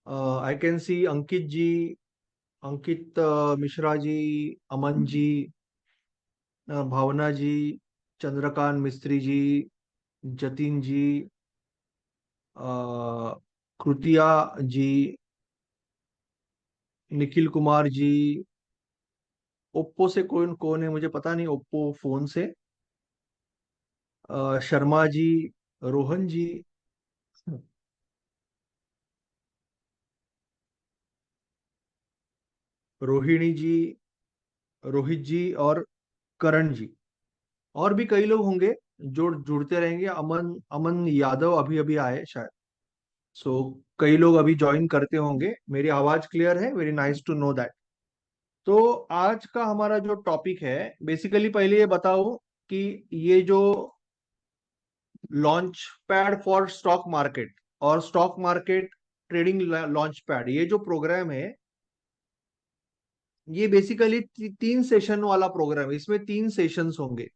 I can see Ankit ji, Ankit Mishra ji, Aman ji, Bhavna ji, Chandrakant Mistry ji, Jatin ji, कृतिया ji, Nikhil Kumar ji. Oppo से कौन कौन है मुझे पता नहीं, ओप्पो फोन से। शर्मा जी, रोहन जी, रोहिणी जी, रोहित जी और करण जी। और भी कई लोग होंगे जो जुड़ते रहेंगे। अमन अमन यादव अभी अभी आए शायद। सो कई लोग अभी ज्वाइन करते होंगे। मेरी आवाज क्लियर है? Very nice to know that. तो आज का हमारा जो टॉपिक है, बेसिकली पहले ये बताओ कि ये जो launch pad for stock market और stock market trading launch pad, ये जो प्रोग्राम है, ये बेसिकली 3 सेशन वाला प्रोग्राम है। इसमें 3 सेशंस होंगे।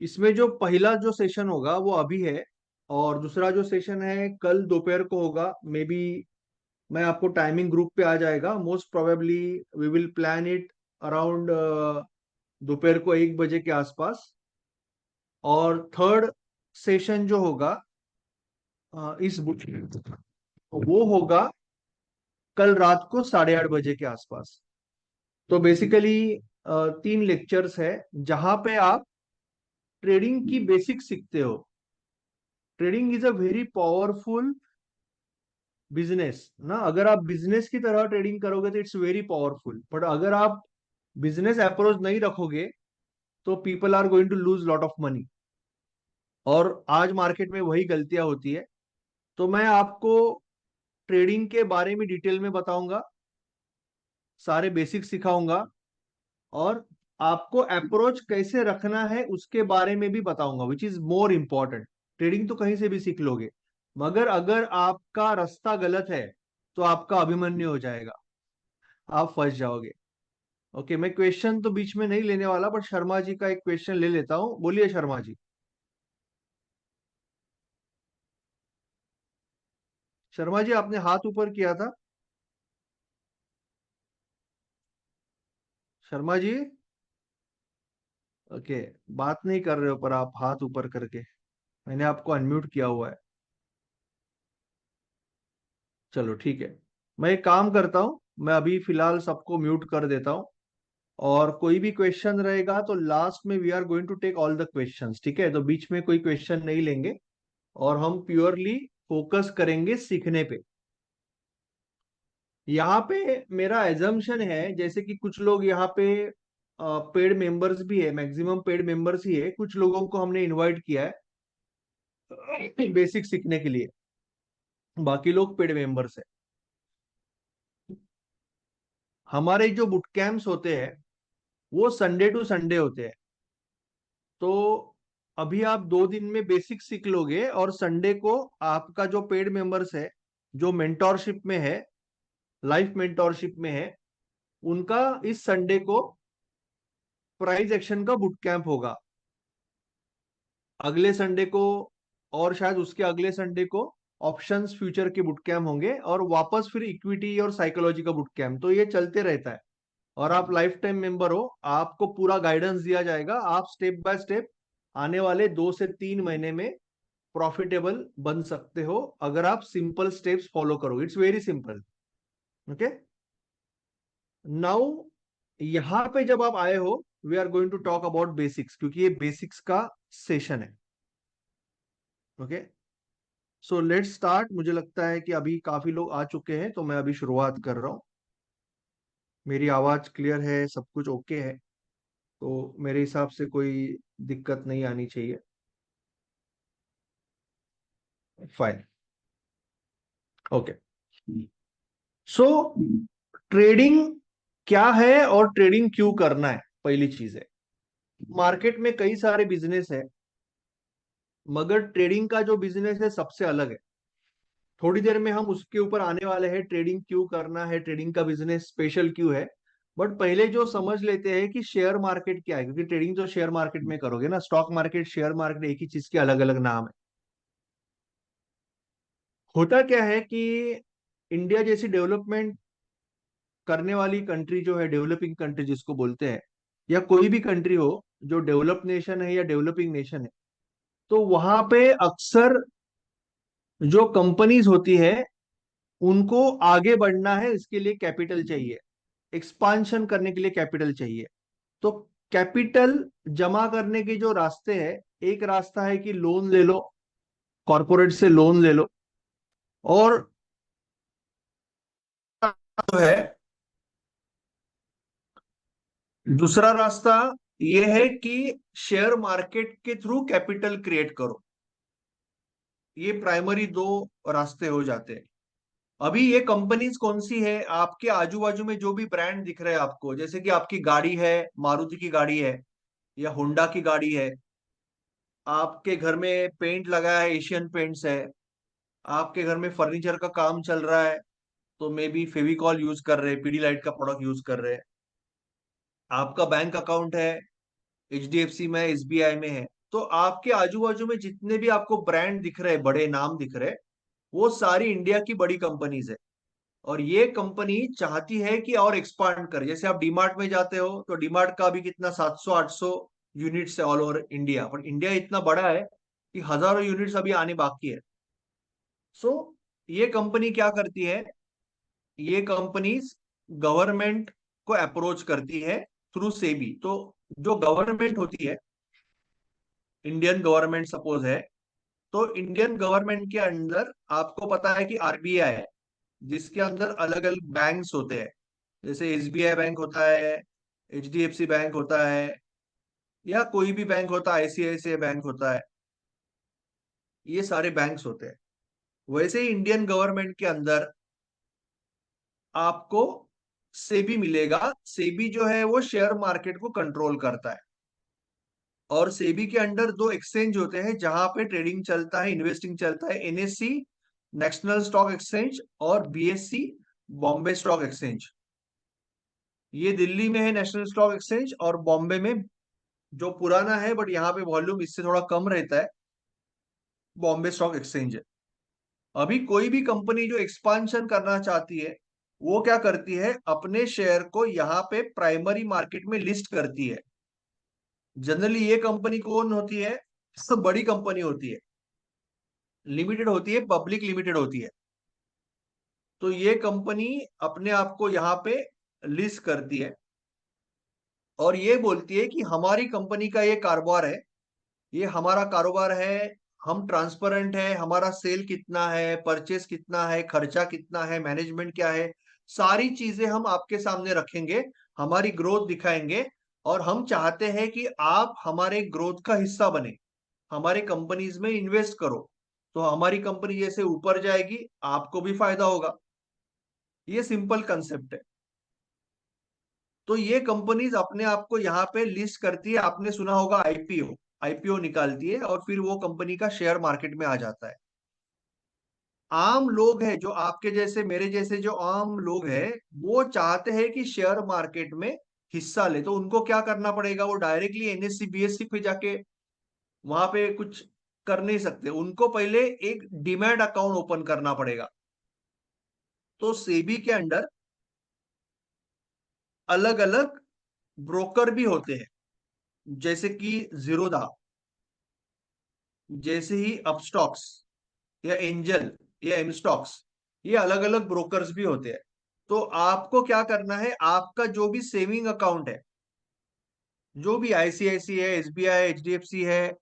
इसमें जो पहला जो सेशन होगा वो अभी है, और दूसरा जो सेशन है कल दोपहर को होगा। मे बी मैं आपको टाइमिंग ग्रुप पे आ जाएगा। Most probably we will plan it around दोपहर को 1 बजे के आसपास। और थर्ड सेशन जो होगा वो होगा कल रात को 8:30 बजे के आसपास। तो बेसिकली 3 लेक्चर्स है जहां पे आप ट्रेडिंग की बेसिक सीखते हो। Trading is a very powerful business ना। अगर आप बिजनेस की तरह ट्रेडिंग करोगे तो इट्स वेरी पावरफुल, बट अगर आप बिजनेस अप्रोच नहीं रखोगे तो people are going to lose lot of money. और आज मार्केट में वही गलतियां होती है। तो मैं आपको ट्रेडिंग के बारे में डिटेल में बताऊंगा, सारे बेसिक सिखाऊंगा, और आपको अप्रोच कैसे रखना है उसके बारे में भी बताऊंगा, which is more important. Trading तो कहीं से भी सीख लोगे, मगर अगर आपका रास्ता गलत है तो आपका अभिमन्यु हो जाएगा, आप फंस जाओगे। ओके, मैं क्वेश्चन तो बीच में नहीं लेने वाला, बट शर्मा जी का एक क्वेश्चन ले लेता हूँ। बोलिए शर्मा जी। शर्मा जी, आपने हाथ ऊपर किया था। शर्मा जी। ओके, बात नहीं कर रहे हो पर आप हाथ ऊपर करके, मैंने आपको अनम्यूट किया हुआ है। चलो ठीक है, मैं एक काम करता हूँ, मैं अभी फिलहाल सबको म्यूट कर देता हूँ। और कोई भी क्वेश्चन रहेगा तो लास्ट में we are going to take all the questions, ठीक है? तो बीच में कोई क्वेश्चन नहीं लेंगे, और हम प्योरली फोकस करेंगे सीखने पे। यहाँ पे मेरा एजम्पशन है, जैसे कि कुछ लोग यहाँ पे पेड मेंबर्स भी है, मैक्सिमम पेड मेंबर्स ही है। कुछ लोगों को हमने इनवाइट किया है बेसिक सीखने के लिए, बाकी लोग पेड मेंबर्स है। हमारे जो बुट कैंप्स होते हैं वो संडे टू संडे होते हैं। तो अभी आप 2 दिन में बेसिक सीख लोगे, और संडे को आपका जो पेड मेंबर्स है, जो मेंटोरशिप में है, लाइफ मेंटोरशिप में है, उनका इस संडे को प्राइज एक्शन का बुट कैंप होगा। अगले संडे को, और शायद उसके अगले संडे को, ऑप्शंस फ्यूचर के बुट कैंप होंगे, और वापस फिर इक्विटी और साइकोलॉजी का बुट कैंप। तो ये चलते रहता है। और आप लाइफ टाइम मेंबर हो, आपको पूरा गाइडेंस दिया जाएगा। आप स्टेप बाय स्टेप आने वाले 2 से 3 महीने में प्रॉफिटेबल बन सकते हो, अगर आप सिंपल स्टेप्स फॉलो करो। It's very simple. Okay, now यहां पे जब आप आए हो, we are going to talk about basics, क्योंकि ये बेसिक्स का सेशन है। Okay, so let's start. मुझे लगता है कि अभी काफी लोग आ चुके हैं, तो मैं अभी शुरुआत कर रहा हूँ। मेरी आवाज क्लियर है, सब कुछ ओके है, तो मेरे हिसाब से कोई दिक्कत नहीं आनी चाहिए। फाइन। ओके, सो ट्रेडिंग क्या है और ट्रेडिंग क्यों करना है, पहली चीज है। मार्केट में कई सारे बिजनेस है, मगर ट्रेडिंग का जो बिजनेस है सबसे अलग है। थोड़ी देर में हम उसके ऊपर आने वाले हैं, ट्रेडिंग क्यों करना है, ट्रेडिंग का बिजनेस स्पेशल क्यों है। बट पहले जो समझ लेते हैं कि शेयर मार्केट क्या है, क्योंकि ट्रेडिंग तो शेयर मार्केट में करोगे ना। स्टॉक मार्केट, शेयर मार्केट एक ही चीज के अलग अलग नाम है। होता क्या है कि इंडिया जैसी डेवलपमेंट करने वाली कंट्री जो है, डेवलपिंग कंट्री जिसको बोलते हैं, या कोई भी कंट्री हो जो डेवलप नेशन है या डेवलपिंग नेशन है, तो वहां पे अक्सर जो कंपनीज होती है उनको आगे बढ़ना है, इसके लिए कैपिटल चाहिए, एक्सपांशन करने के लिए कैपिटल चाहिए। तो कैपिटल जमा करने के जो रास्ते हैं, एक रास्ता है कि लोन ले लो, कॉरपोरेट से लोन ले लो, और जो है दूसरा रास्ता ये है कि शेयर मार्केट के थ्रू कैपिटल क्रिएट करो। ये प्राइमरी दो रास्ते हो जाते हैं। अभी ये कंपनीज कौन सी है, आपके आजू बाजू में जो भी ब्रांड दिख रहे हैं आपको, जैसे कि आपकी गाड़ी है, मारुति की गाड़ी है या होंडा की गाड़ी है, आपके घर में पेंट लगा है, एशियन पेंट्स है, आपके घर में फर्नीचर का काम चल रहा है, तो मे बी फेविकॉल यूज कर रहे हैं, पीडीलाइट का प्रोडक्ट यूज कर रहे हैं, आपका बैंक अकाउंट है एचडीएफसी में, एसबीआई में है, तो आपके आजू बाजू में जितने भी आपको ब्रांड दिख रहे हैं, बड़े नाम दिख रहे हैं, वो सारी इंडिया की बड़ी कंपनीज है। और ये कंपनी चाहती है कि और एक्सपांड करे। जैसे आप डीमार्ट में जाते हो तो डीमार्ट का भी कितना 700-800 यूनिट्स है ऑल ओवर इंडिया, पर इंडिया इतना बड़ा है कि हजारों यूनिट्स अभी आने बाकी है। सो ये कंपनी क्या करती है, ये कंपनीज गवर्नमेंट को अप्रोच करती है थ्रू सेबी। तो जो गवर्नमेंट होती है, इंडियन गवर्नमेंट सपोज है, तो इंडियन गवर्नमेंट के अंदर आपको पता है कि आरबीआई है, जिसके अंदर अलग अलग बैंक्स होते हैं। जैसे एसबीआई बैंक होता है, एचडीएफसी बैंक होता है, या कोई भी बैंक होता है, आईसीआईसीआई बैंक होता है, ये सारे बैंक्स होते हैं। वैसे ही इंडियन गवर्नमेंट के अंदर आपको सेबी मिलेगा। सेबी जो है वो शेयर मार्केट को कंट्रोल करता है, और सेबी के अंडर दो एक्सचेंज होते हैं जहां पे ट्रेडिंग चलता है, इन्वेस्टिंग चलता है, एनएससी नेशनल स्टॉक एक्सचेंज और बीएससी बॉम्बे स्टॉक एक्सचेंज। ये दिल्ली में है नेशनल स्टॉक एक्सचेंज, और बॉम्बे में जो पुराना है बट यहाँ पे वॉल्यूम इससे थोड़ा कम रहता है, बॉम्बे स्टॉक एक्सचेंज है। अभी कोई भी कंपनी जो एक्सपांशन करना चाहती है, वो क्या करती है, अपने शेयर को यहाँ पे प्राइमरी मार्केट में लिस्ट करती है। जनरली ये कंपनी कौन होती है, सब बड़ी कंपनी होती है, लिमिटेड होती है, पब्लिक लिमिटेड होती है। तो ये कंपनी अपने आप को यहाँ पे लिस्ट करती है, और ये बोलती है कि हमारी कंपनी का ये कारोबार है, ये हमारा कारोबार है, हम ट्रांसपेरेंट है, हमारा सेल कितना है, परचेस कितना है, खर्चा कितना है, मैनेजमेंट क्या है, सारी चीजें हम आपके सामने रखेंगे, हमारी ग्रोथ दिखाएंगे, और हम चाहते हैं कि आप हमारे ग्रोथ का हिस्सा बने, हमारे कंपनीज में इन्वेस्ट करो, तो हमारी कंपनी जैसे ऊपर जाएगी आपको भी फायदा होगा। ये सिंपल कंसेप्ट है। तो ये कंपनीज अपने आप को यहाँ पे लिस्ट करती है, आपने सुना होगा आईपीओ, आईपीओ निकालती है, और फिर वो कंपनी का शेयर मार्केट में आ जाता है। आम लोग हैं जो आपके जैसे मेरे जैसे जो आम लोग हैं, वो चाहते हैं कि शेयर मार्केट में हिस्सा ले, तो उनको क्या करना पड़ेगा, वो डायरेक्टली एनएससी बीएससी पे जाके वहां पे कुछ कर नहीं सकते, उनको पहले एक डीमैट अकाउंट ओपन करना पड़ेगा। तो सेबी के अंडर अलग अलग ब्रोकर भी होते हैं, जैसे कि जीरोधा, जैसे ही अपस्टॉक्स या एंजल या एमस्टॉक्स, ये अलग अलग ब्रोकर्स भी होते हैं। तो आपको क्या करना है, आपका जो भी सेविंग अकाउंट है, जो भी आईसीआईसी है, एसबीआई, एचडीएफसी है,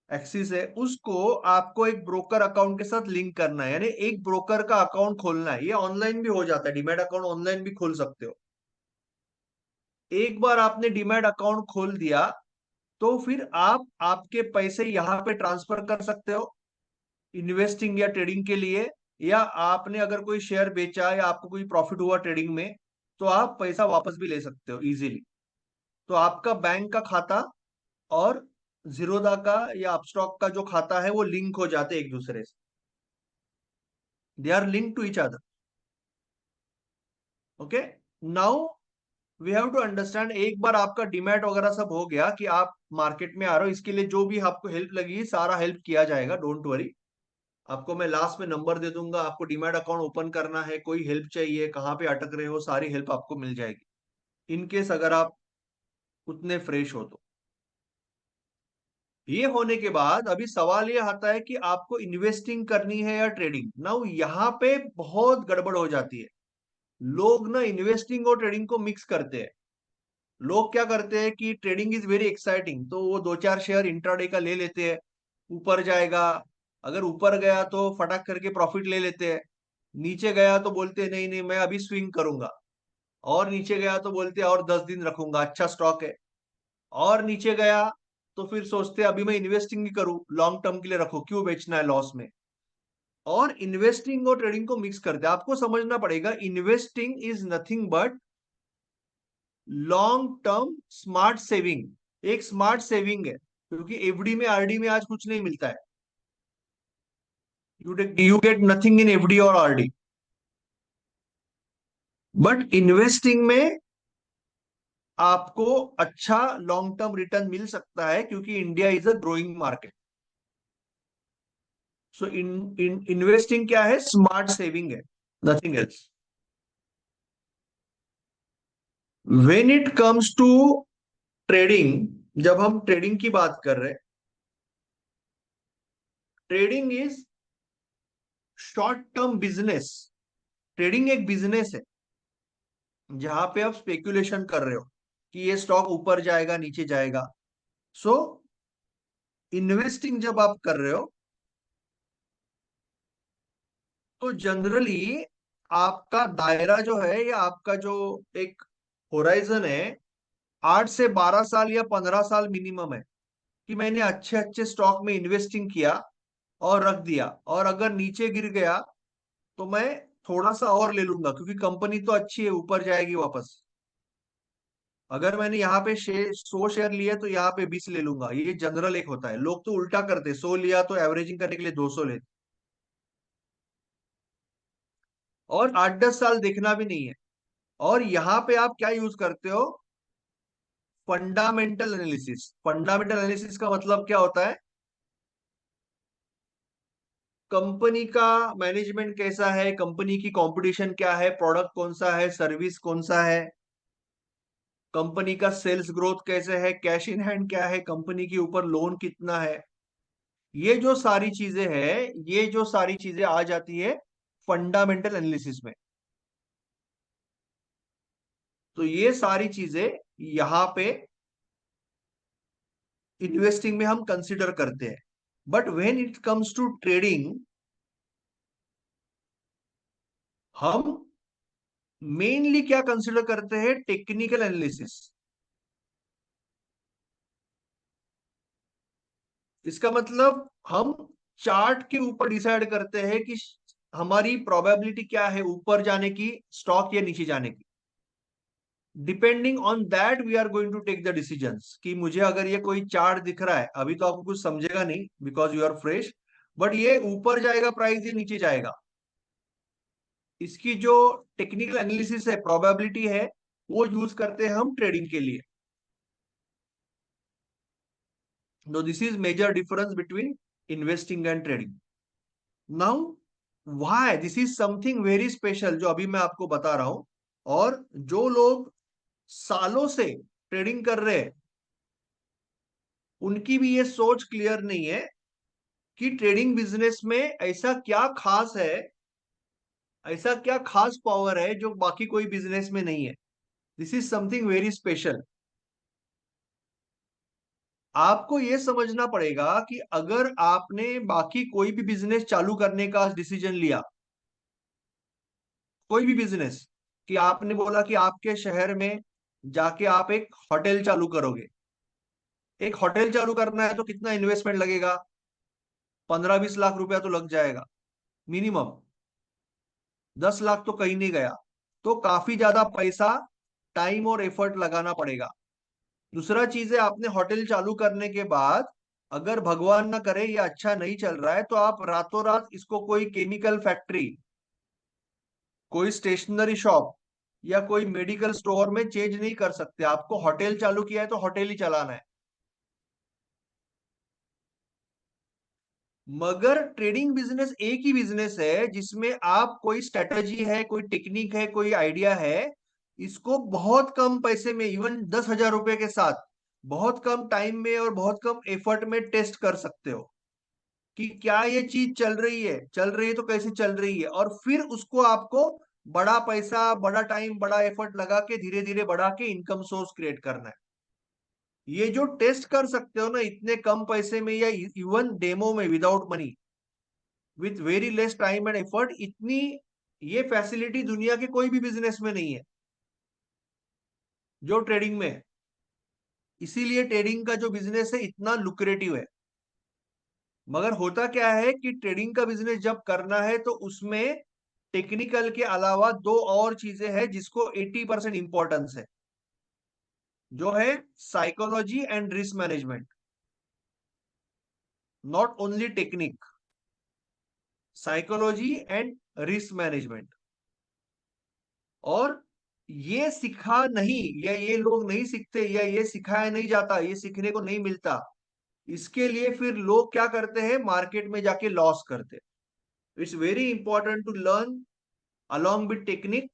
एक्सिस है, उसको आपको एक ब्रोकर अकाउंट के साथ लिंक करना है, यानी एक ब्रोकर का अकाउंट खोलना है। ये ऑनलाइन भी हो जाता है, डीमैट अकाउंट ऑनलाइन भी खोल सकते हो। एक बार आपने डीमैट अकाउंट खोल दिया, तो फिर आप आपके पैसे यहाँ पे ट्रांसफर कर सकते हो इन्वेस्टिंग या ट्रेडिंग के लिए, या आपने अगर कोई शेयर बेचा या आपको कोई प्रॉफिट हुआ ट्रेडिंग में, तो आप पैसा वापस भी ले सकते हो इजीली। तो आपका बैंक का खाता और जीरोदा का या अपस्टॉक का जो खाता है वो लिंक हो जाते हैं एक दूसरे से, they are link to each other. Okay, now we have to understand, एक बार आपका डिमैट वगैरह सब हो गया कि आप मार्केट में आ रहे हो, इसके लिए जो भी आपको हेल्प लगी सारा हेल्प किया जाएगा, डोंट वरी। आपको मैं लास्ट में नंबर दे दूंगा, आपको डीमैट अकाउंट ओपन करना है, कोई हेल्प चाहिए, कहाँ पे अटक रहे हो, सारी हेल्प आपको मिल जाएगी, इन केस अगर आप उतने फ्रेश हो तो। ये होने के बाद अभी सवाल ये आता है कि आपको इन्वेस्टिंग करनी है या ट्रेडिंग। नाउ यहाँ पे बहुत गड़बड़ हो जाती है। लोग ना इन्वेस्टिंग और ट्रेडिंग को मिक्स करते हैं। लोग क्या करते हैं कि ट्रेडिंग इज वेरी एक्साइटिंग, तो वो दो चार शेयर इंट्राडे का ले लेते हैं, ऊपर जाएगा, अगर ऊपर गया तो फटाक करके प्रॉफिट ले लेते हैं, नीचे गया तो बोलते हैं नहीं नहीं मैं अभी स्विंग करूंगा, और नीचे गया तो बोलते हैं और 10 दिन रखूंगा, अच्छा स्टॉक है, और नीचे गया तो फिर सोचते हैं अभी मैं इन्वेस्टिंग ही करूं, लॉन्ग टर्म के लिए रखो, क्यों बेचना है लॉस में। और इन्वेस्टिंग और ट्रेडिंग को मिक्स करते हैं। आपको समझना पड़ेगा, investing is nothing but long term smart saving. एक स्मार्ट सेविंग है, क्योंकि एफडी में आरडी में आज कुछ नहीं मिलता है। You get nothing in FD और आरडी। बट इन्वेस्टिंग में आपको अच्छा लॉन्ग टर्म रिटर्न मिल सकता है, क्योंकि India is a growing market. So investing क्या है, स्मार्ट सेविंग है, nothing else. When it comes to trading, जब हम ट्रेडिंग की बात कर रहे हैं, trading is short term business. Trading एक बिजनेस है जहां पे आप स्पेकुलेशन कर रहे हो कि ये स्टॉक ऊपर जाएगा नीचे जाएगा। सो इन्वेस्टिंग जब आप कर रहे हो तो जनरली आपका दायरा जो है, या आपका जो एक होराइजन है, 8 से 12 साल या 15 साल मिनिमम है, कि मैंने अच्छे अच्छे स्टॉक में इन्वेस्टिंग किया और रख दिया, और अगर नीचे गिर गया तो मैं थोड़ा सा और ले लूंगा, क्योंकि कंपनी तो अच्छी है, ऊपर जाएगी वापस। अगर मैंने यहाँ पे 100 शेयर लिए तो यहाँ पे 20 ले लूंगा, ये जनरल एक होता है। लोग तो उल्टा करते, 100 लिया तो एवरेजिंग करने के लिए 200 लेते, और 8-10 साल देखना भी नहीं है। और यहाँ पे आप क्या यूज करते हो, फंडामेंटल एनालिसिस। फंडामेंटल एनालिसिस का मतलब क्या होता है, कंपनी का मैनेजमेंट कैसा है, कंपनी की कंपटीशन क्या है, प्रोडक्ट कौन सा है, सर्विस कौन सा है, कंपनी का सेल्स ग्रोथ कैसे है, कैश इन हैंड क्या है, कंपनी के ऊपर लोन कितना है। ये जो सारी चीजें हैं, ये जो सारी चीजें आ जाती है फंडामेंटल एनालिसिस में। तो ये सारी चीजें यहां पे इन्वेस्टिंग में हम कंसिडर करते हैं। But when it comes to trading, हम मेनली क्या कंसिडर करते हैं, टेक्निकल एनालिसिस। इसका मतलब हम चार्ट के ऊपर डिसाइड करते हैं कि हमारी प्रोबेबिलिटी क्या है ऊपर जाने की, स्टॉक या नीचे जाने की। Depending on that we are going to take the decisions, कि मुझे अगर ये कोई चार्ट दिख रहा है, अभी तो आपको कुछ समझेगा नहीं because you are fresh, but ये ऊपर जाएगा प्राइस या नीचे जाएगा, इसकी जो टेक्निकल एनालिसिस है, प्रोबेबिलिटी है, वो यूज करते हैं हम ट्रेडिंग के लिए। No, this is major difference between investing and trading. Now why this is something very special, जो अभी मैं आपको बता रहा हूं। और जो लोग सालों से ट्रेडिंग कर रहे हैं, उनकी भी ये सोच क्लियर नहीं है कि ट्रेडिंग बिजनेस में ऐसा क्या खास है, ऐसा क्या खास पावर है जो बाकी कोई बिजनेस में नहीं है। This is something very special. आपको यह समझना पड़ेगा कि अगर आपने बाकी कोई भी बिजनेस चालू करने का डिसीजन लिया, कोई भी बिजनेस, कि आपने बोला कि आपके शहर में जाके आप एक होटल चालू करोगे। एक होटल चालू करना है तो कितना इन्वेस्टमेंट लगेगा, 15-20 लाख रुपया तो लग जाएगा मिनिमम, 10 लाख तो कहीं नहीं गया। तो काफी ज्यादा पैसा, टाइम और एफर्ट लगाना पड़ेगा। दूसरा चीज है, आपने होटल चालू करने के बाद अगर भगवान ना करे ये अच्छा नहीं चल रहा है, तो आप रातों रात इसको कोई केमिकल फैक्ट्री, कोई स्टेशनरी शॉप या कोई मेडिकल स्टोर में चेंज नहीं कर सकते। आपको होटल चालू किया है तो होटल ही चलाना है। मगर ट्रेडिंग बिजनेस एक ही बिजनेस है जिसमें आप कोई स्ट्रेटजी है, कोई टेक्निक है, कोई आइडिया है, इसको बहुत कम पैसे में, इवन 10,000 रुपए के साथ बहुत कम टाइम में और बहुत कम एफर्ट में टेस्ट कर सकते हो कि क्या ये चीज चल रही है तो कैसे चल रही है, और फिर उसको आपको बड़ा पैसा, बड़ा टाइम, बड़ा एफर्ट लगा के धीरे धीरे बढ़ा के इनकम सोर्स क्रिएट करना है। ये जो टेस्ट कर सकते हो ना इतने कम पैसे में या इवन डेमो में without money, with very less time and effort, इतनी ये फैसिलिटी दुनिया के कोई भी बिजनेस में नहीं है जो ट्रेडिंग में है। इसीलिए ट्रेडिंग का जो बिजनेस है इतना लुक्रेटिव है। मगर होता क्या है कि ट्रेडिंग का बिजनेस जब करना है तो उसमें टेक्निकल के अलावा दो और चीजें हैं जिसको 80% इंपॉर्टेंस है, जो है psychology and risk management. Not only technique, psychology and risk management. और ये सिखा नहीं, या ये लोग नहीं सीखते, या ये सिखाया नहीं जाता, ये सीखने को नहीं मिलता। इसके लिए फिर लोग क्या करते हैं, मार्केट में जाके लॉस करते। It's very important to learn along with technique,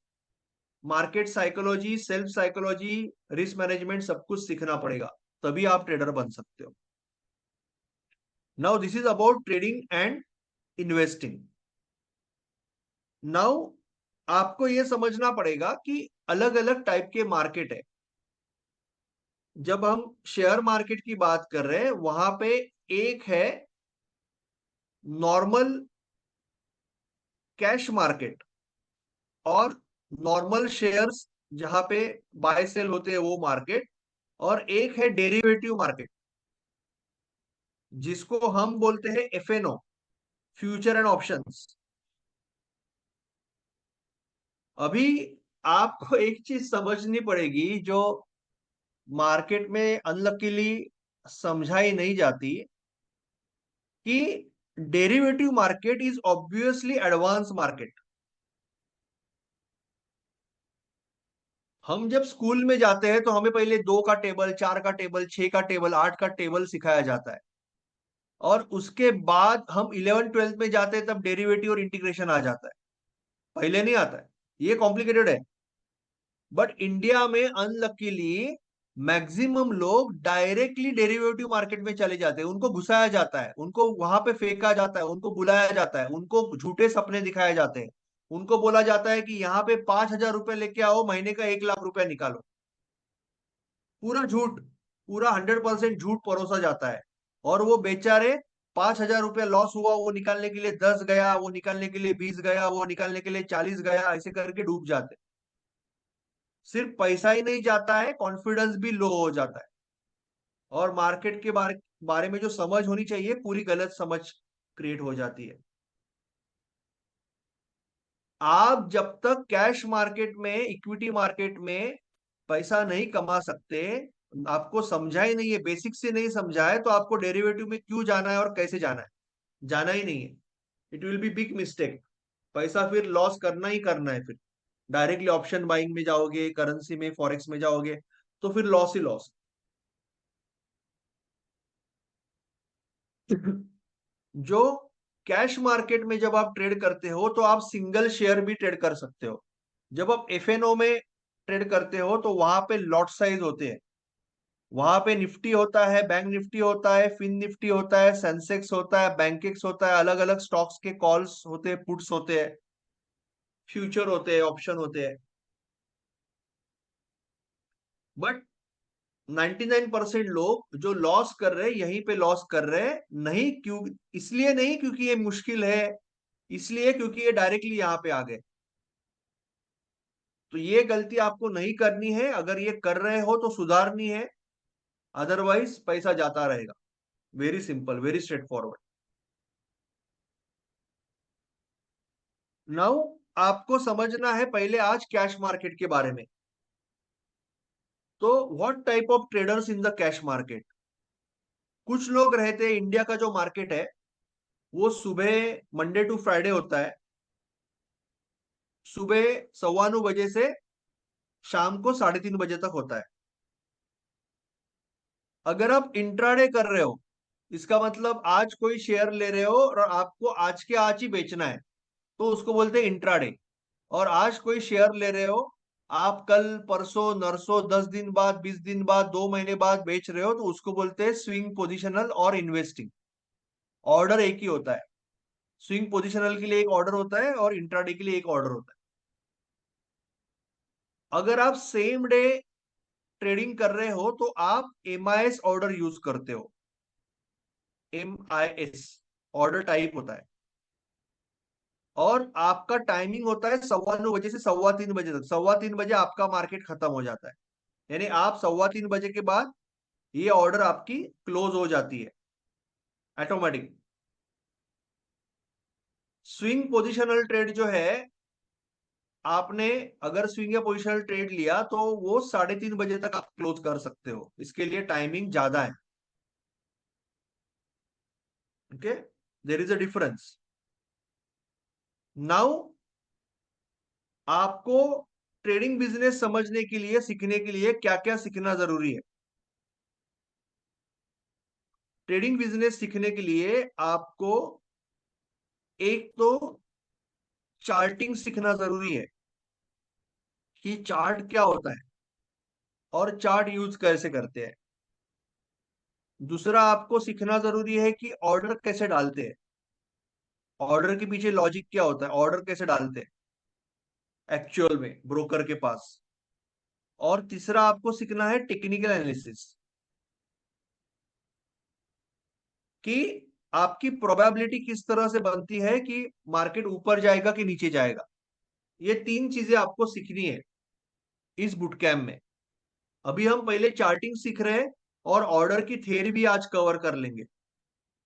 market psychology, self psychology, risk management, सब कुछ सीखना पड़ेगा, तभी आप ट्रेडर बन सकते हो। Now this is about trading and investing. Now आपको यह समझना पड़ेगा कि अलग अलग टाइप के मार्केट है। जब हम शेयर मार्केट की बात कर रहे हैं वहां पे एक है नॉर्मल कैश मार्केट, और नॉर्मल शेयर्स जहां पे बाय सेल होते हैं वो मार्केट, और एक है डेरिवेटिव मार्केट जिसको हम बोलते हैं एफएनओ, फ्यूचर एंड ऑप्शंस। अभी आपको एक चीज समझनी पड़ेगी जो मार्केट में अनलकीली समझाई नहीं जाती, कि derivative market is obviously advance market. हम जब स्कूल में जाते हैं तो हमें पहले 2 का टेबल, 4 का टेबल, 6 का टेबल, 8 का टेबल सिखाया जाता है, और उसके बाद हम 11 ट्वेल्थ में जाते हैं तब डेरिवेटिव और इंटीग्रेशन आ जाता है। पहले नहीं आता है, ये कॉम्प्लिकेटेड है। बट इंडिया में अनलकीली मैक्सिमम लोग डायरेक्टली डेरिवेटिव मार्केट में चले जाते हैं, उनको घुसाया जाता है, उनको वहां पे फेंका जाता है, उनको बुलाया जाता है, उनको झूठे सपने दिखाए जाते हैं, उनको बोला जाता है कि यहाँ पे 5,000 रुपए लेके आओ, महीने का 1 लाख रुपया निकालो। पूरा झूठ, पूरा 100% झूठ परोसा जाता है। और वो बेचारे 5,000 रुपया लॉस हुआ वो निकालने के लिए 10 गया, वो निकालने के लिए 20 गया, वो निकालने के लिए 40 गया, ऐसे करके डूब जाते। सिर्फ पैसा ही नहीं जाता है, कॉन्फिडेंस भी लो हो जाता है, और मार्केट के बारे में जो समझ होनी चाहिए पूरी गलत समझ क्रिएट हो जाती है। आप जब तक कैश मार्केट में, इक्विटी मार्केट में पैसा नहीं कमा सकते, आपको समझा ही नहीं है, बेसिक से नहीं समझा है, तो आपको डेरिवेटिव में क्यों जाना है और कैसे जाना है, जाना ही नहीं है। It will be big mistake. पैसा फिर लॉस करना ही करना है। फिर डायरेक्टली ऑप्शन बाइंग में जाओगे, करेंसी में, फॉरेक्स में जाओगे, तो फिर लॉस ही लॉस। जो कैश मार्केट में जब आप ट्रेड करते हो तो आप सिंगल शेयर भी ट्रेड कर सकते हो। जब आप एफएनओ में ट्रेड करते हो तो वहां पे लॉट साइज होते हैं, वहां पे निफ्टी होता है, बैंक निफ्टी होता है, फिन निफ्टी होता है, सेंसेक्स होता है, बैंकेक्स होता है, अलग अलग स्टॉक्स के कॉल्स होते हैं, पुट्स होते हैं, फ्यूचर होते हैं, ऑप्शन होते हैं। बट 99% लोग जो लॉस कर रहे हैं यहीं पे लॉस कर रहे हैं, नहीं क्यों, इसलिए नहीं क्योंकि ये मुश्किल है, इसलिए क्योंकि ये डायरेक्टली यहाँ पे आ गए। तो ये गलती आपको नहीं करनी है, अगर ये कर रहे हो तो सुधारनी है, अदरवाइज पैसा जाता रहेगा। Very simple, very straight forward. Now आपको समझना है पहले आज कैश मार्केट के बारे में। तो what type of traders in the cash market. कुछ लोग रहते हैं, इंडिया का जो मार्केट है वो सुबह मंडे टू फ्राइडे होता है, सुबह 9:15 बजे से शाम को 3:30 बजे तक होता है। अगर आप इंट्राडे कर रहे हो इसका मतलब आज कोई शेयर ले रहे हो और आपको आज के आज ही बेचना है, तो उसको बोलते हैं इंट्राडे। और आज कोई शेयर ले रहे हो, आप कल परसों नरसों 10 दिन बाद, 20 दिन बाद, 2 महीने बाद बेच रहे हो, तो उसको बोलते हैं स्विंग पोजिशनल और इन्वेस्टिंग। ऑर्डर एक ही होता है। स्विंग पोजिशनल के लिए एक ऑर्डर होता है और इंट्राडे के लिए एक ऑर्डर होता है। अगर आप सेम डे ट्रेडिंग कर रहे हो तो आप एमआईएस ऑर्डर यूज करते हो। एमआईएस ऑर्डर टाइप होता है, और आपका टाइमिंग होता है 9:15 बजे से 3:15 बजे तक। 3:15 बजे आपका मार्केट खत्म हो जाता है, यानी आप 3:15 बजे के बाद ये ऑर्डर आपकी क्लोज हो जाती है ऑटोमेटिक। स्विंग पोजिशनल ट्रेड जो है, आपने अगर स्विंग या पोजिशनल ट्रेड लिया तो वो 3:30 बजे तक आप क्लोज कर सकते हो, इसके लिए टाइमिंग ज्यादा है। Okay, there is a difference. Now आपको ट्रेडिंग बिजनेस समझने के लिए, सीखने के लिए क्या क्या सीखना जरूरी है? ट्रेडिंग बिजनेस सीखने के लिए आपको एक तो चार्टिंग सीखना जरूरी है कि चार्ट क्या होता है और चार्ट यूज कैसे करते हैं। दूसरा आपको सीखना जरूरी है कि ऑर्डर कैसे डालते हैं, ऑर्डर के पीछे लॉजिक क्या होता है, ऑर्डर कैसे डालते हैं एक्चुअल में ब्रोकर के पास। और तीसरा आपको सीखना है टेक्निकल एनालिसिस, कि आपकी प्रोबेबिलिटी किस तरह से बनती है कि मार्केट ऊपर जाएगा कि नीचे जाएगा। ये तीन चीजें आपको सीखनी है इस बुट कैम्प में। अभी हम पहले चार्टिंग सीख रहे हैं और ऑर्डर की थ्योरी भी आज कवर कर लेंगे।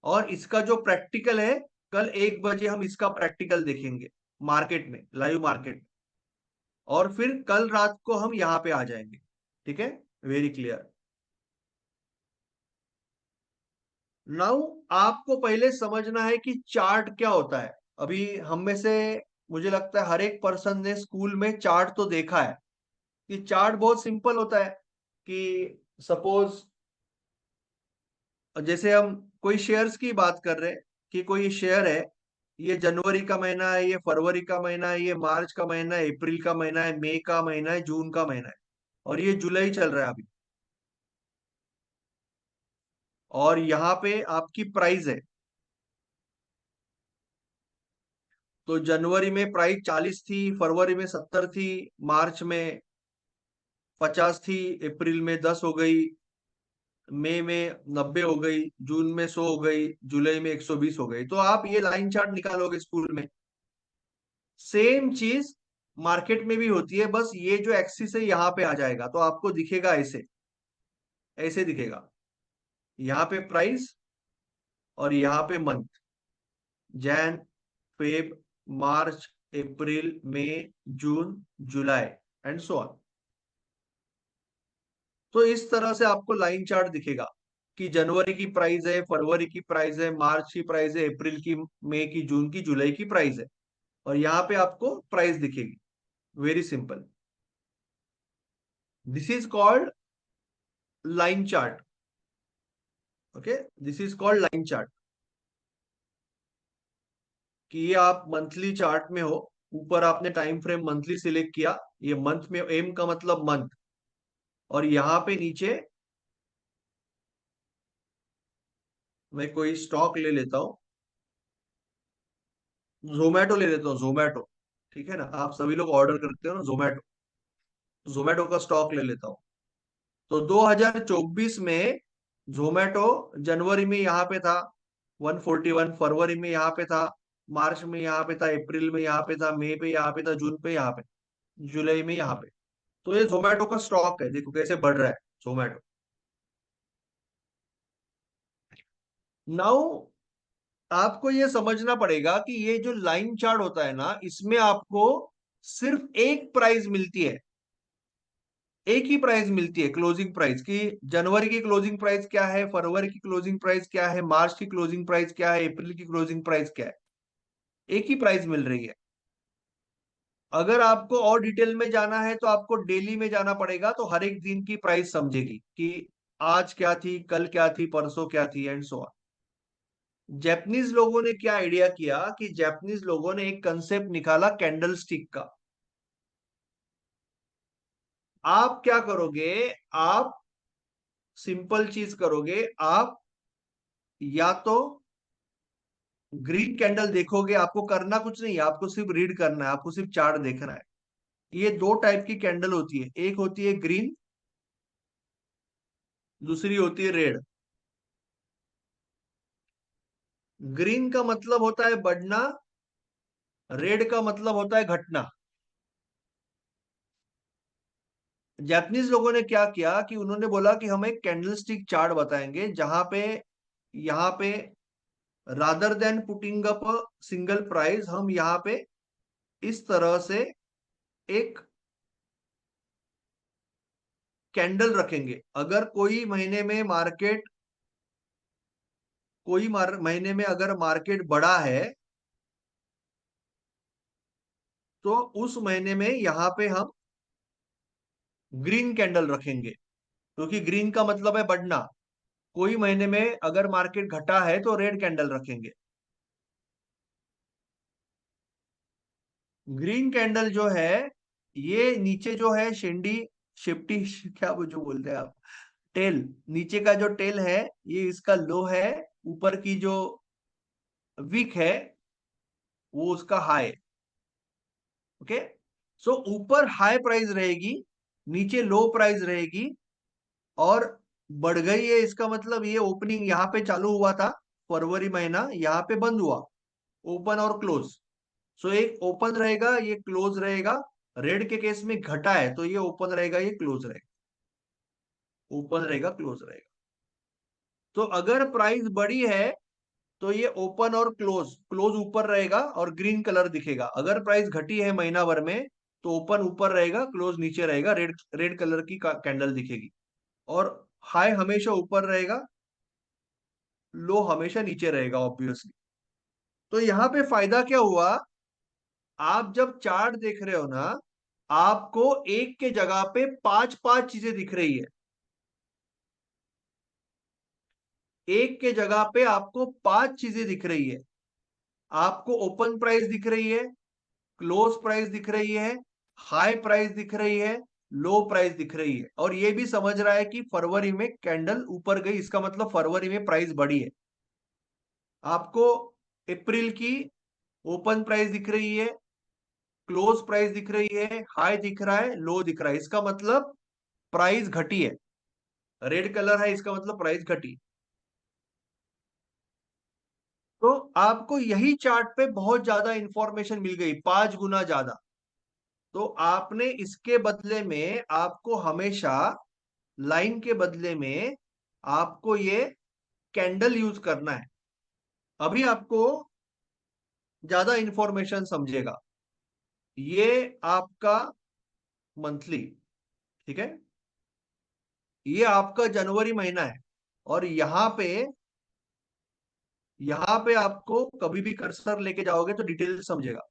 और इसका जो प्रैक्टिकल है, कल 1 बजे हम इसका प्रैक्टिकल देखेंगे मार्केट में, लाइव मार्केट में। और फिर कल रात को हम यहाँ पे आ जाएंगे। ठीक है, वेरी क्लियर। नाउ आपको पहले समझना है कि चार्ट क्या होता है। अभी हम में से, मुझे लगता है हर एक पर्सन ने स्कूल में चार्ट तो देखा है। कि चार्ट बहुत सिंपल होता है कि सपोज, जैसे हम कोई शेयर्स की बात कर रहे हैं कि कोई शेयर है, ये जनवरी का महीना है, ये फरवरी का महीना है, ये मार्च का महीना है, अप्रैल का महीना है, मई का महीना है, जून का महीना है, और ये जुलाई चल रहा है अभी। और यहाँ पे आपकी प्राइस है, तो जनवरी में प्राइस 40 थी, फरवरी में 70 थी, मार्च में 50 थी, अप्रैल में 10 हो गई, मई में 90 हो गई, जून में 100 हो गई, जुलाई में 120 हो गई। तो आप ये लाइन चार्ट निकालोगे स्कूल में। सेम चीज मार्केट में भी होती है, बस ये जो एक्सिस है यहाँ पे आ जाएगा, तो आपको दिखेगा ऐसे, ऐसे दिखेगा। यहाँ पे प्राइस और यहाँ पे month, Jan, Feb, March, April, May, June, July, and so on. तो इस तरह से आपको लाइन चार्ट दिखेगा कि जनवरी की प्राइस है, फरवरी की प्राइस है, मार्च की प्राइस है, अप्रैल की, मई की, जून की, जुलाई की प्राइस है। और यहाँ पे आपको प्राइस दिखेगी। Very simple, this is called line chart. Okay, this is called line chart. कि ये आप मंथली चार्ट में हो, ऊपर आपने टाइम फ्रेम मंथली सिलेक्ट किया, ये मंथ में एम का मतलब मंथ, और यहाँ पे नीचे मैं कोई स्टॉक ले लेता हूँ, जोमेटो ले लेता हूँ, जोमेटो। ठीक है ना, आप सभी लोग ऑर्डर करते हो ना जोमेटो, जोमेटो का स्टॉक ले लेता हूँ। तो 2024 में जोमेटो जनवरी में यहाँ पे था 141, फरवरी में यहाँ पे था, मार्च में यहाँ पे था, अप्रैल में यहाँ पे था, मई पे यहाँ पे था, जून पे यहाँ पे, जुलाई में यहाँ पे। तो ये जोमेटो का स्टॉक है, देखो कैसे बढ़ रहा है जोमेटो। नाउ आपको ये समझना पड़ेगा कि ये जो लाइन चार्ट होता है ना, इसमें आपको सिर्फ एक प्राइस मिलती है, एक ही प्राइस मिलती है, क्लोजिंग प्राइस की। जनवरी की क्लोजिंग प्राइस क्या है, फरवरी की क्लोजिंग प्राइस क्या है, मार्च की क्लोजिंग प्राइस क्या है, अप्रैल की क्लोजिंग प्राइस क्या है, एक ही प्राइस मिल रही है। अगर आपको और डिटेल में जाना है तो आपको डेली में जाना पड़ेगा, तो हर एक दिन की प्राइस समझेगी कि आज क्या थी, कल क्या थी, परसों क्या थी, एंड सो ऑन। जापानीज लोगों ने क्या आइडिया किया कि जापानीज लोगों ने एक कंसेप्ट निकाला कैंडल स्टिक का। आप क्या करोगे, आप सिंपल चीज करोगे, आप या तो ग्रीन कैंडल देखोगे, आपको करना कुछ नहीं है, आपको सिर्फ रीड करना है, आपको सिर्फ चार्ट देखना है। ये दो टाइप की कैंडल होती है, एक होती है ग्रीन, दूसरी होती है रेड। ग्रीन का मतलब होता है बढ़ना, रेड का मतलब होता है घटना। जापानीज लोगों ने क्या किया कि उन्होंने बोला कि हम एक कैंडल स्टिक चार्ट बताएंगे जहां पे, यहाँ पे rather than putting up a single price, हम यहाँ पे इस तरह से एक कैंडल रखेंगे। अगर कोई महीने में मार्केट, महीने में अगर मार्केट बढ़ा है, तो उस महीने में यहाँ पे हम ग्रीन कैंडल रखेंगे, क्योंकि ग्रीन का मतलब है बढ़ना। कोई महीने में अगर मार्केट घटा है तो रेड कैंडल रखेंगे। ग्रीन कैंडल जो है, ये नीचे जो है शेंडी शिफ्टी क्या वो जो बोलते हैं आप, टेल, नीचे का जो टेल है ये इसका लो है, ऊपर की जो विक है वो उसका हाई। ओके, सो ऊपर हाई प्राइस रहेगी, नीचे लो प्राइस रहेगी, और बढ़ गई है इसका मतलब ये ओपनिंग यहाँ पे चालू हुआ था फरवरी महीना, यहाँ पे बंद हुआ, ओपन और क्लोज। सो एक ओपन रहेगा, ये क्लोज रहेगा। रेड के केस में घटा है तो ये ओपन रहेगा, ये क्लोज रहेगा, ओपन रहेगा, क्लोज रहेगा। तो अगर प्राइस बड़ी है तो ये ओपन और क्लोज, क्लोज ऊपर रहेगा और ग्रीन कलर दिखेगा। अगर प्राइस घटी है महीना भर में तो ओपन ऊपर रहेगा, क्लोज नीचे रहेगा, रेड रेड कलर की कैंडल दिखेगी। और हाई हमेशा ऊपर रहेगा, लो हमेशा नीचे रहेगा ऑब्वियसली। तो यहाँ पे फायदा क्या हुआ, आप जब चार्ट देख रहे हो ना, आपको एक के जगह पे पांच पांच चीजें दिख रही है। एक के जगह पे आपको पांच चीजें दिख रही है। आपको ओपन प्राइस दिख रही है, क्लोज प्राइस दिख रही है, हाई प्राइस दिख रही है, लो प्राइस दिख रही है, और ये भी समझ रहा है कि फरवरी में कैंडल ऊपर गई, इसका मतलब फरवरी में प्राइस बढ़ी है। आपको अप्रैल की ओपन प्राइस दिख रही है, क्लोज प्राइस दिख रही है, हाई दिख रहा है, लो दिख रहा है, इसका मतलब प्राइस घटी है। रेड कलर है, इसका मतलब प्राइस घटी। तो आपको यही चार्ट पे बहुत ज्यादा इंफॉर्मेशन मिल गई, 5 गुना ज्यादा। तो आपने इसके बदले में, आपको हमेशा लाइन के बदले में आपको ये कैंडल यूज करना है। अभी आपको ज्यादा इंफॉर्मेशन समझेगा। ये आपका मंथली, ठीक है, ये आपका जनवरी महीना है, और यहाँ पे आपको कभी भी कर्सर लेके जाओगे तो डिटेल समझेगा।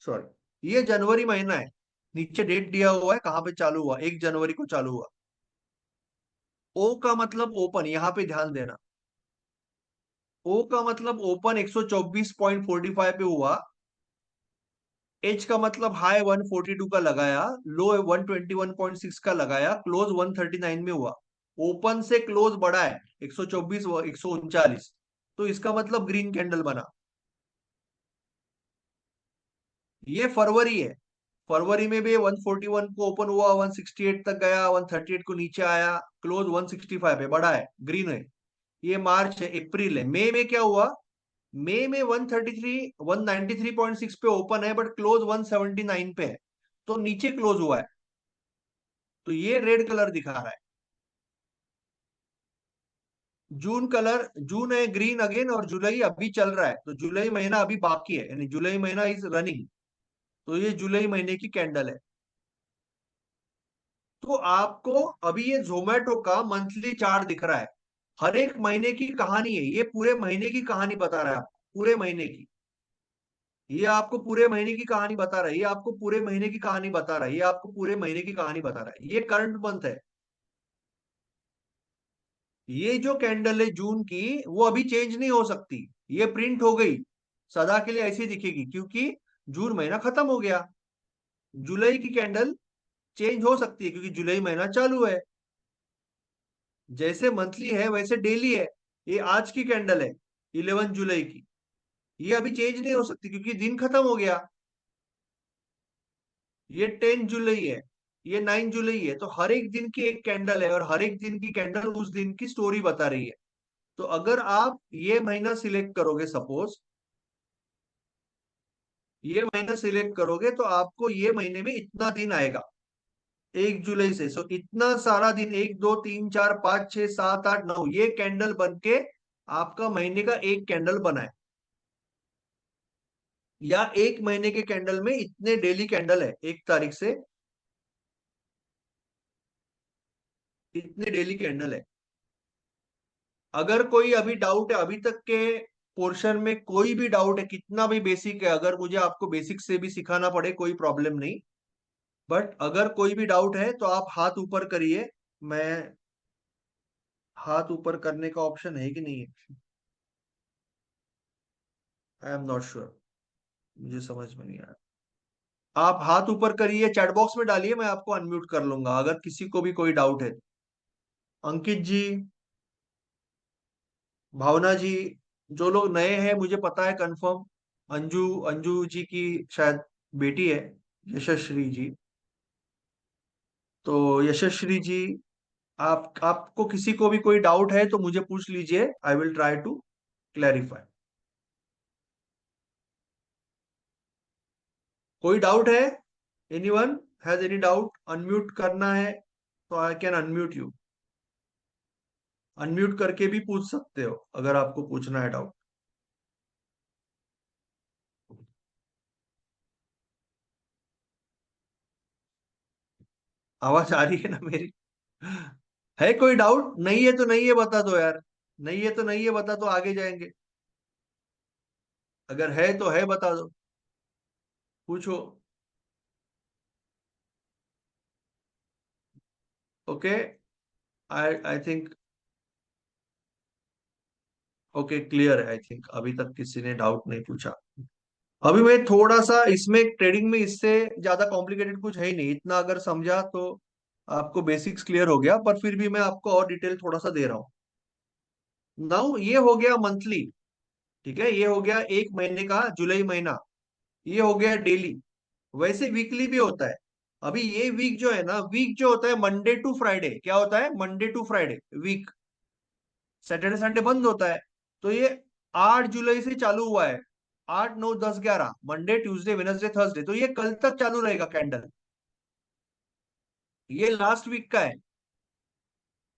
सॉरी, ये जनवरी महीना है, नीचे डेट दिया हुआ है कहाँ पे चालू हुआ, 1 जनवरी को चालू हुआ। ओ का मतलब ओपन, यहाँ पे ध्यान देना। ओ का मतलब ओपन 124.45 पे हुआ। एच का मतलब हाई 142 का लगाया, लो 121.6 का लगाया, क्लोज 139 में हुआ। ओपन से क्लोज बढ़ा है 124 139, तो इसका मतलब ग्रीन कैंडल बना। ये फरवरी है, फरवरी में भी 141 को ओपन हुआ, 168 तक गया, 138 को नीचे आया, क्लोज 165 है, बड़ा है, ग्रीन है। ये मार्च है, अप्रैल है। मई में क्या हुआ, मई में 133 193.6 पे ओपन है, बट क्लोज 179 पे है, तो नीचे क्लोज हुआ है, तो ये रेड कलर दिखा रहा है। जून है ग्रीन अगेन, और जुलाई अभी चल रहा है, तो जुलाई महीना अभी बाकी है, यानी जुलाई महीना इज रनिंग। तो ये जुलाई महीने की कैंडल है। तो आपको अभी ये जोमेटो का मंथली चार्ट दिख रहा है, हर एक महीने की कहानी है, ये पूरे महीने की कहानी बता रहा है आपको, पूरे महीने की। ये आपको पूरे महीने की कहानी बता रहा है, ये आपको पूरे महीने की कहानी बता रहा है, ये आपको पूरे महीने की कहानी बता रहा है, ये करंट मंथ है। ये जो कैंडल है जून की, वो अभी चेंज नहीं हो सकती, ये प्रिंट हो गई, सदा के लिए ऐसी दिखेगी, क्योंकि जून महीना खत्म हो गया। जुलाई की कैंडल चेंज हो सकती है क्योंकि जुलाई महीना चालू है। जैसे मंथली है वैसे डेली है। ये आज की कैंडल है 11 जुलाई की, ये अभी चेंज नहीं हो सकती क्योंकि दिन खत्म हो गया। ये 10 जुलाई है, ये 9 जुलाई है, तो हर एक दिन की एक कैंडल है और हर एक दिन की कैंडल उस दिन की स्टोरी बता रही है। तो अगर आप ये महीना सिलेक्ट करोगे, सपोज ये महीना सिलेक्ट करोगे, तो आपको ये महीने में इतना दिन आएगा 1 जुलाई से। सो इतना सारा दिन, 1 2 3 4 5 6 7 8 9, ये कैंडल बन के आपका महीने का एक कैंडल बना है। या एक महीने के कैंडल में इतने डेली कैंडल है, 1 तारीख से इतने डेली कैंडल है। अगर कोई अभी डाउट है, अभी तक के पोर्शन में कोई भी डाउट है, कितना भी बेसिक है, अगर मुझे आपको बेसिक से भी सिखाना पड़े कोई प्रॉब्लम नहीं, बट अगर कोई भी डाउट है तो आप हाथ ऊपर करिए। मैं हाथ ऊपर करने का ऑप्शन है कि नहीं है, आई एम नॉट श्योर, मुझे समझ में नहीं आया। आप हाथ ऊपर करिए, चैट बॉक्स में डालिए, मैं आपको अनम्यूट कर लूंगा अगर किसी को भी कोई डाउट है। अंकित जी, भावना जी, जो लोग नए हैं मुझे पता है कंफर्म, अंजू अंजू जी की शायद बेटी है, यशस्वी जी। तो यशस्वी जी, आप आपको किसी को भी कोई डाउट है तो मुझे पूछ लीजिए, I will try to clarify. कोई डाउट है? Anyone has any doubt? Unmute करना है तो I can unmute you, unmute करके भी पूछ सकते हो अगर आपको पूछना है डाउट। आवाज आ रही है ना मेरी? है कोई डाउट? नहीं है तो नहीं है बता दो यार, नहीं है तो नहीं है बता दो, आगे जाएंगे। अगर है तो है बता दो, पूछो। Okay, I I think, okay clear है, आई थिंक अभी तक किसी ने डाउट नहीं पूछा। अभी मैं थोड़ा सा इसमें ट्रेडिंग में इससे ज्यादा कॉम्प्लिकेटेड कुछ है ही नहीं, इतना अगर समझा तो आपको बेसिक्स क्लियर हो गया, पर फिर भी मैं आपको और डिटेल थोड़ा सा दे रहा हूँ। नाउ ये हो गया मंथली, ठीक है, ये हो गया एक महीने का, जुलाई महीना, ये हो गया डेली। वैसे वीकली भी होता है। अभी ये वीक जो है ना, वीक जो होता है मंडे टू फ्राइडे, क्या होता है, Monday to Friday week, Saturday Sunday बंद होता है। तो ये 8 जुलाई से चालू हुआ है, 8 9 10 11, मंडे ट्यूसडे वेडनेसडे थर्सडे, तो ये कल तक चालू रहेगा कैंडल, ये लास्ट वीक का है।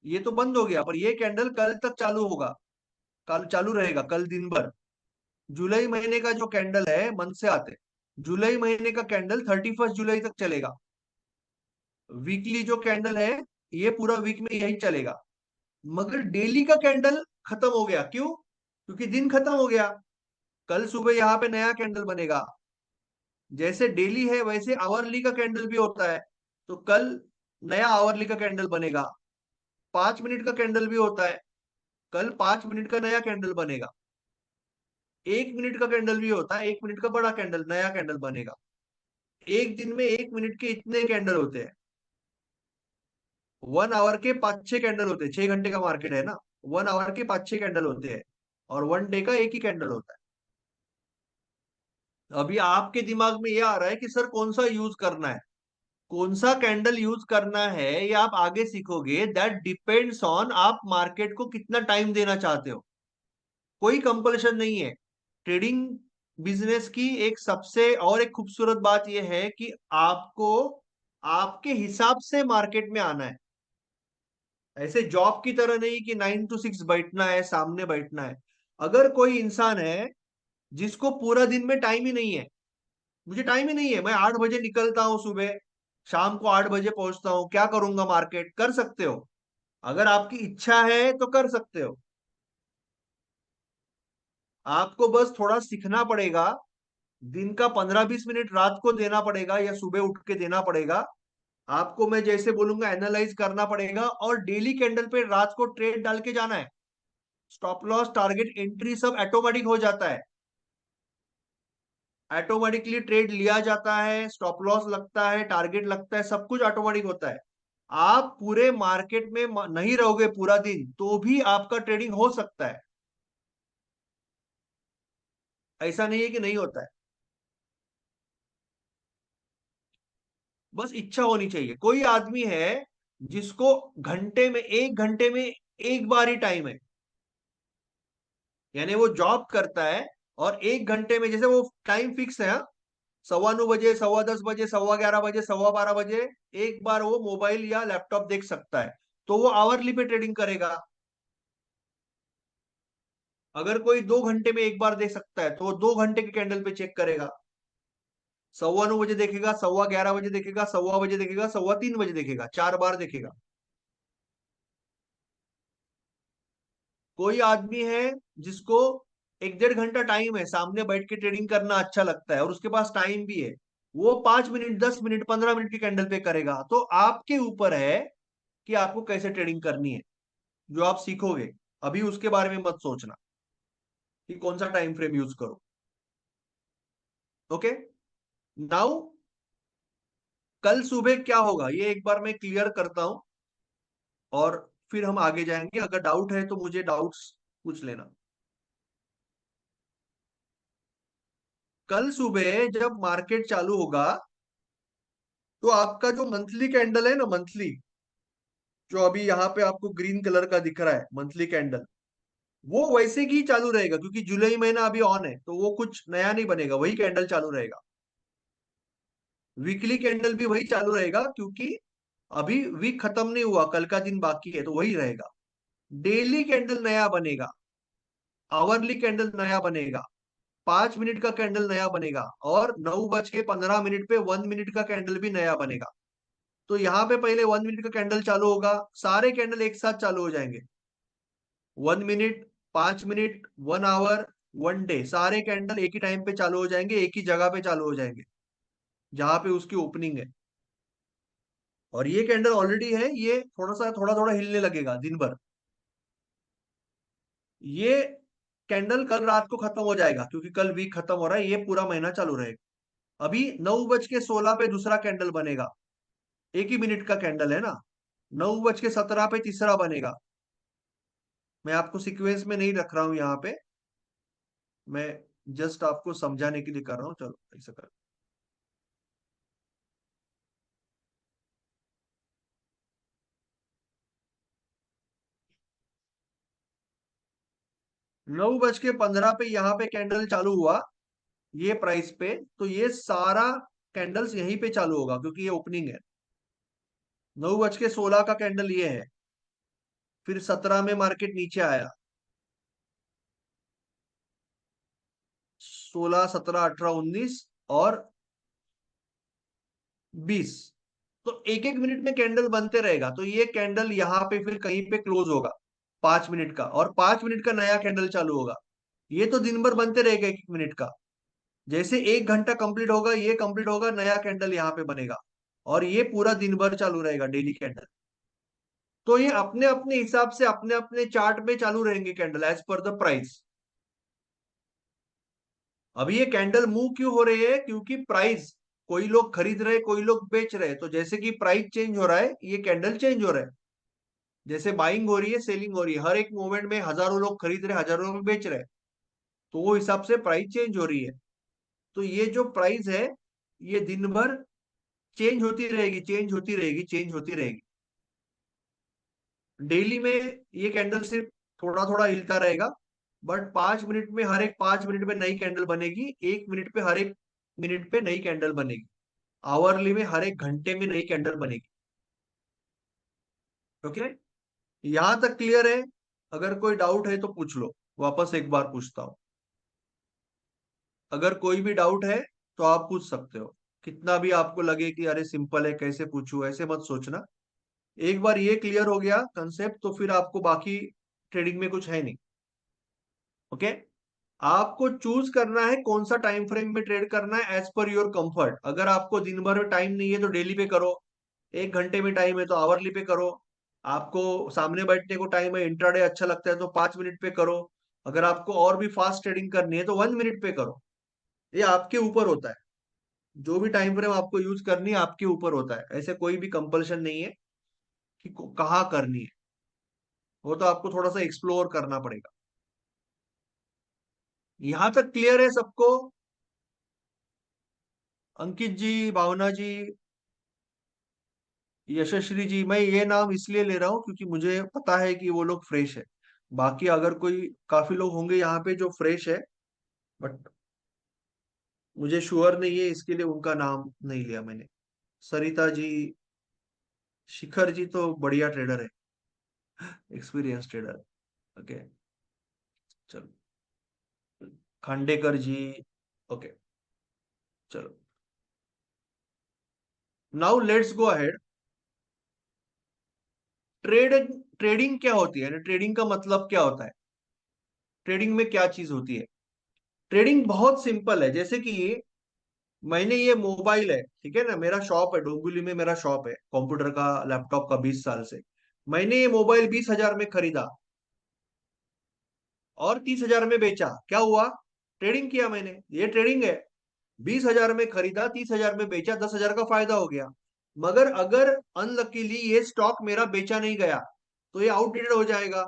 ये तो बंद हो गया पर ये कैंडल कल तक चालू होगा, कल चालू रहेगा, कल दिन भर। जुलाई महीने का जो कैंडल है, मंथ से आते, जुलाई महीने का कैंडल 31 जुलाई तक चलेगा। वीकली जो कैंडल है, ये पूरा वीक में यही चलेगा। मगर डेली का कैंडल खत्म हो गया, क्यों? क्योंकि दिन खत्म हो गया। कल सुबह यहाँ पे नया कैंडल बनेगा। जैसे डेली है वैसे आवरली का कैंडल भी होता है, तो कल नया आवरली का कैंडल बनेगा। 5 मिनट का कैंडल भी होता है, कल 5 मिनट का नया कैंडल बनेगा। 1 मिनट का कैंडल भी होता है, 1 मिनट का बड़ा कैंडल, नया कैंडल बनेगा। एक दिन में 1 मिनट के इतने कैंडल होते हैं। 1 आवर के 5 6 कैंडल होते हैं, 6 घंटे का मार्केट है ना, 1 आवर के 5 6 कैंडल होते हैं, और 1 डे का एक ही कैंडल होता है। अभी आपके दिमाग में ये आ रहा है कि सर कौन सा यूज करना है, कौन सा कैंडल यूज करना है, ये आप आगे सीखोगे, दैट डिपेंड्स ऑन आप मार्केट को कितना टाइम देना चाहते हो। कोई कंपल्शन नहीं है। ट्रेडिंग बिजनेस की एक सबसे और एक खूबसूरत बात यह है कि आपको आपके हिसाब से मार्केट में आना है। ऐसे जॉब की तरह नहीं कि 9 to 6 बैठना है, सामने बैठना है। अगर कोई इंसान है जिसको पूरा दिन में टाइम ही नहीं है, मुझे टाइम ही नहीं है, मैं 8 बजे निकलता हूँ सुबह, शाम को 8 बजे पहुंचता हूँ, क्या करूंगा, मार्केट कर सकते हो। अगर आपकी इच्छा है तो कर सकते हो। आपको बस थोड़ा सीखना पड़ेगा, दिन का 15 20 मिनट रात को देना पड़ेगा या सुबह उठ के देना पड़ेगा, आपको मैं जैसे बोलूंगा एनालाइज करना पड़ेगा, और डेली कैंडल पे रात को ट्रेड डाल के जाना है। स्टॉप लॉस, टारगेट, एंट्री सब ऑटोमेटिक हो जाता है। ऑटोमेटिकली ट्रेड लिया जाता है, स्टॉप लॉस लगता है, टारगेट लगता है, सब कुछ ऑटोमेटिक होता है। आप पूरे मार्केट में नहीं रहोगे पूरा दिन तो भी आपका ट्रेडिंग हो सकता है। ऐसा नहीं है कि नहीं होता है। बस इच्छा होनी चाहिए। कोई आदमी है जिसको घंटे में, 1 घंटे में एक बार ही टाइम है, यानी वो जॉब करता है और 1 घंटे में, जैसे वो टाइम फिक्स है, हाँ? 9:15 बजे, 10:15 बजे, 11:15 बजे, 12:15 बजे एक बार वो मोबाइल या लैपटॉप देख सकता है। तो वो आवरली पे ट्रेडिंग करेगा। अगर कोई 2 घंटे में एक बार देख सकता है तो वो 2 घंटे के कैंडल पे चेक करेगा। 9:15 बजे देखेगा, 11:15 बजे देखेगा, 1:15 बजे देखेगा, 3:15 बजे देखेगा, 4 बार देखेगा। कोई आदमी है जिसको 1 1.5 घंटा टाइम है, सामने बैठ के ट्रेडिंग करना अच्छा लगता है और उसके पास टाइम भी है, वो 5 मिनट, 10 मिनट, 15 मिनट की कैंडल पे करेगा। तो आपके ऊपर है कि आपको कैसे ट्रेडिंग करनी है, जो आप सीखोगे। अभी उसके बारे में मत सोचना कि कौन सा टाइम फ्रेम यूज करो। ओके, नाउ कल सुबह क्या होगा ये एक बार मैं क्लियर करता हूं, और फिर हम आगे जाएंगे। अगर डाउट है तो मुझे डाउट्स पूछ लेना। कल सुबह जब मार्केट चालू होगा तो आपका जो मंथली कैंडल है ना, मंथली, जो अभी यहाँ पे आपको ग्रीन कलर का दिख रहा है मंथली कैंडल, वो वैसे ही चालू रहेगा, क्योंकि जुलाई महीना अभी ऑन है तो वो कुछ नया नहीं बनेगा, वही कैंडल चालू रहेगा। वीकली कैंडल भी वही चालू रहेगा, क्योंकि अभी वीक खत्म नहीं हुआ, कल का दिन बाकी है तो वही रहेगा। डेली कैंडल नया बनेगा, आवरली कैंडल नया बनेगा, 5 मिनट का कैंडल नया बनेगा, और 9:15 पे 1 मिनट का कैंडल भी नया बनेगा। तो यहाँ पे पहले 1 मिनट का कैंडल चालू होगा, सारे कैंडल एक साथ चालू हो जाएंगे। 1 मिनट, 5 मिनट, 1 आवर, 1 डे, सारे कैंडल एक ही टाइम पे चालू हो जाएंगे, एक ही जगह पे चालू हो जाएंगे जहां पे उसकी ओपनिंग है। और ये कैंडल ऑलरेडी है, ये थोड़ा थोड़ा हिलने लगेगा दिन भर। ये कैंडल कल रात को खत्म हो जाएगा, क्योंकि कल वीक खत्म हो रहा है, ये पूरा महीना चालू रहेगा। अभी 9:16 पे दूसरा कैंडल बनेगा, एक ही मिनट का कैंडल है ना। 9:17 पे तीसरा बनेगा। मैं आपको सीक्वेंस में नहीं रख रहा हूं यहाँ पे, मैं जस्ट आपको समझाने के लिए कर रहा हूँ। चलो ऐसा कर, 9:15 पे यहाँ पे कैंडल चालू हुआ, ये प्राइस पे, तो ये सारा कैंडल्स यहीं पे चालू होगा क्योंकि ये ओपनिंग है। 9:16 का कैंडल ये है, फिर 17 में मार्केट नीचे आया, 16, 17, 18, 19 और 20। तो एक एक मिनट में कैंडल बनते रहेगा, तो ये कैंडल यहाँ पे फिर कहीं पे क्लोज होगा 5 मिनट का, और 5 मिनट का नया कैंडल चालू होगा। ये तो दिन भर बनते रहेगा एक एक मिनट का। जैसे 1 घंटा कंप्लीट होगा, ये कंप्लीट होगा, नया कैंडल यहाँ पे बनेगा, और ये पूरा दिन भर चालू रहेगा डेली कैंडल। तो ये अपने अपने हिसाब से अपने अपने चार्ट में चालू रहेंगे candle as per the price. अभी ये कैंडल मूव क्यों हो रही है, क्योंकि प्राइस, कोई लोग खरीद रहे, कोई लोग बेच रहे, तो जैसे कि प्राइस चेंज हो रहा है ये कैंडल चेंज हो रहा है। जैसे बाइंग हो रही है, सेलिंग हो रही है, हर एक मोमेंट में हजारों लोग खरीद रहे, हजारों लोग बेच रहे, तो वो हिसाब से प्राइस चेंज हो रही है। तो ये जो प्राइस है ये दिन भर चेंज होती रहेगी, चेंज होती रहेगी, चेंज होती रहेगी। डेली में ये कैंडल सिर्फ थोड़ा थोड़ा हिलता रहेगा, बट 5 मिनट में, हर एक 5 मिनट में नई कैंडल बनेगी, 1 मिनट पे, हर एक मिनट पे नई कैंडल बनेगी, आवरली में हर एक घंटे में नई कैंडल बनेगी। ओके, यहां तक क्लियर है? अगर कोई डाउट है तो पूछ लो, वापस एक बार पूछता हूं। अगर कोई भी डाउट है तो आप पूछ सकते हो, कितना भी आपको लगे कि अरे सिंपल है कैसे पूछूं, ऐसे मत सोचना। एक बार ये क्लियर हो गया कंसेप्ट तो फिर आपको बाकी ट्रेडिंग में कुछ है नहीं। ओके, आपको चूज करना है कौन सा टाइम फ्रेम में ट्रेड करना है एज पर योर कंफर्ट। अगर आपको दिन भर में टाइम नहीं है तो डेली पे करो, 1 घंटे में टाइम है तो आवरली पे करो। आपको सामने बैठने को टाइम है, इंट्राडे अच्छा लगता है तो 5 मिनट पे करो। अगर आपको और भी फास्ट ट्रेडिंग करनी है तो 1 मिनट पे करो। ये आपके ऊपर होता है। जो भी टाइम फ्रेम आपको यूज करनी है आपके ऊपर होता है, ऐसे कोई भी कंपल्शन नहीं है कि कहाँ करनी है। वो तो आपको थोड़ा सा एक्सप्लोर करना पड़ेगा। यहां तक क्लियर है सबको? अंकित जी, भावना जी, यशस्वी जी, मैं ये नाम इसलिए ले रहा हूँ क्योंकि मुझे पता है कि वो लोग फ्रेश है। बाकी अगर कोई काफी लोग होंगे यहाँ पे जो फ्रेश है, बट मुझे श्योर नहीं है, इसके लिए उनका नाम नहीं लिया मैंने। सरिता जी, शिखर जी तो बढ़िया ट्रेडर है, एक्सपीरियंस ट्रेडर। ओके, चलो। खांडेकर जी, ओके, चलो। Now let's go ahead. Trade trading क्या होती है, ट्रेडिंग का मतलब क्या होता है, ट्रेडिंग में क्या चीज होती है? ट्रेडिंग बहुत सिंपल है। जैसे कि मैंने ये मोबाइल है, ठीक है ना, मेरा शॉप है डोंबिवली में, मेरा शॉप है कंप्यूटर का, लैपटॉप का, 20 साल से। मैंने ये मोबाइल 20 हजार में खरीदा और 30 हजार में बेचा, क्या हुआ? ट्रेडिंग किया मैंने, ये ट्रेडिंग है। 20 हजार में खरीदा, 30 हजार में बेचा, 10 हजार का फायदा हो गया। मगर अगर अनलकीली ये स्टॉक मेरा बेचा नहीं गया तो ये आउटडेटेड हो जाएगा,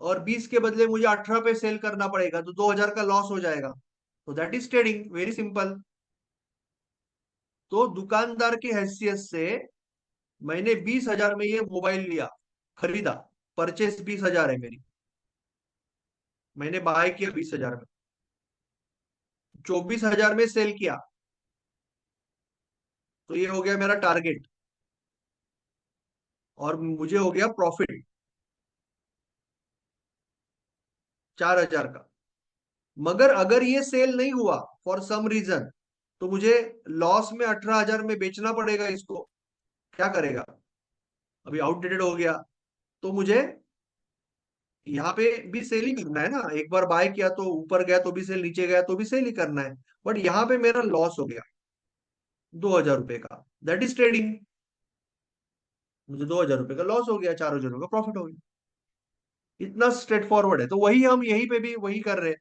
और 20 के बदले मुझे 18 पे सेल करना पड़ेगा, तो 2 हजार का लॉस हो जाएगा। तो that is trading, very simple. तो दुकानदार की हैसियत से मैंने 20 हजार में ये मोबाइल लिया, खरीदा, परचेस 20 हजार है मेरी, मैंने बाय किया 20 हजार में, 24 हजार में सेल किया, तो ये हो गया मेरा टारगेट, और मुझे हो गया प्रॉफिट 4 हजार का। मगर अगर ये सेल नहीं हुआ फॉर सम रीजन, तो मुझे लॉस में 18 हजार में बेचना पड़ेगा इसको। क्या करेगा? अभी आउटडेटेड हो गया, तो मुझे यहाँ पे भी सेल ही करना है ना। एक बार बाय किया तो ऊपर गया तो भी सेल, नीचे गया तो भी सेल ही करना है। बट यहाँ पे मेरा लॉस हो गया 2 हजार रुपए का, दैट इज ट्रेडिंग। मुझे 2 हजार रुपए का लॉस हो गया, 4 हजार का प्रॉफिट हो गया। इतना स्ट्रेट फॉरवर्ड है। तो वही हम यहीं पे भी वही कर रहे हैं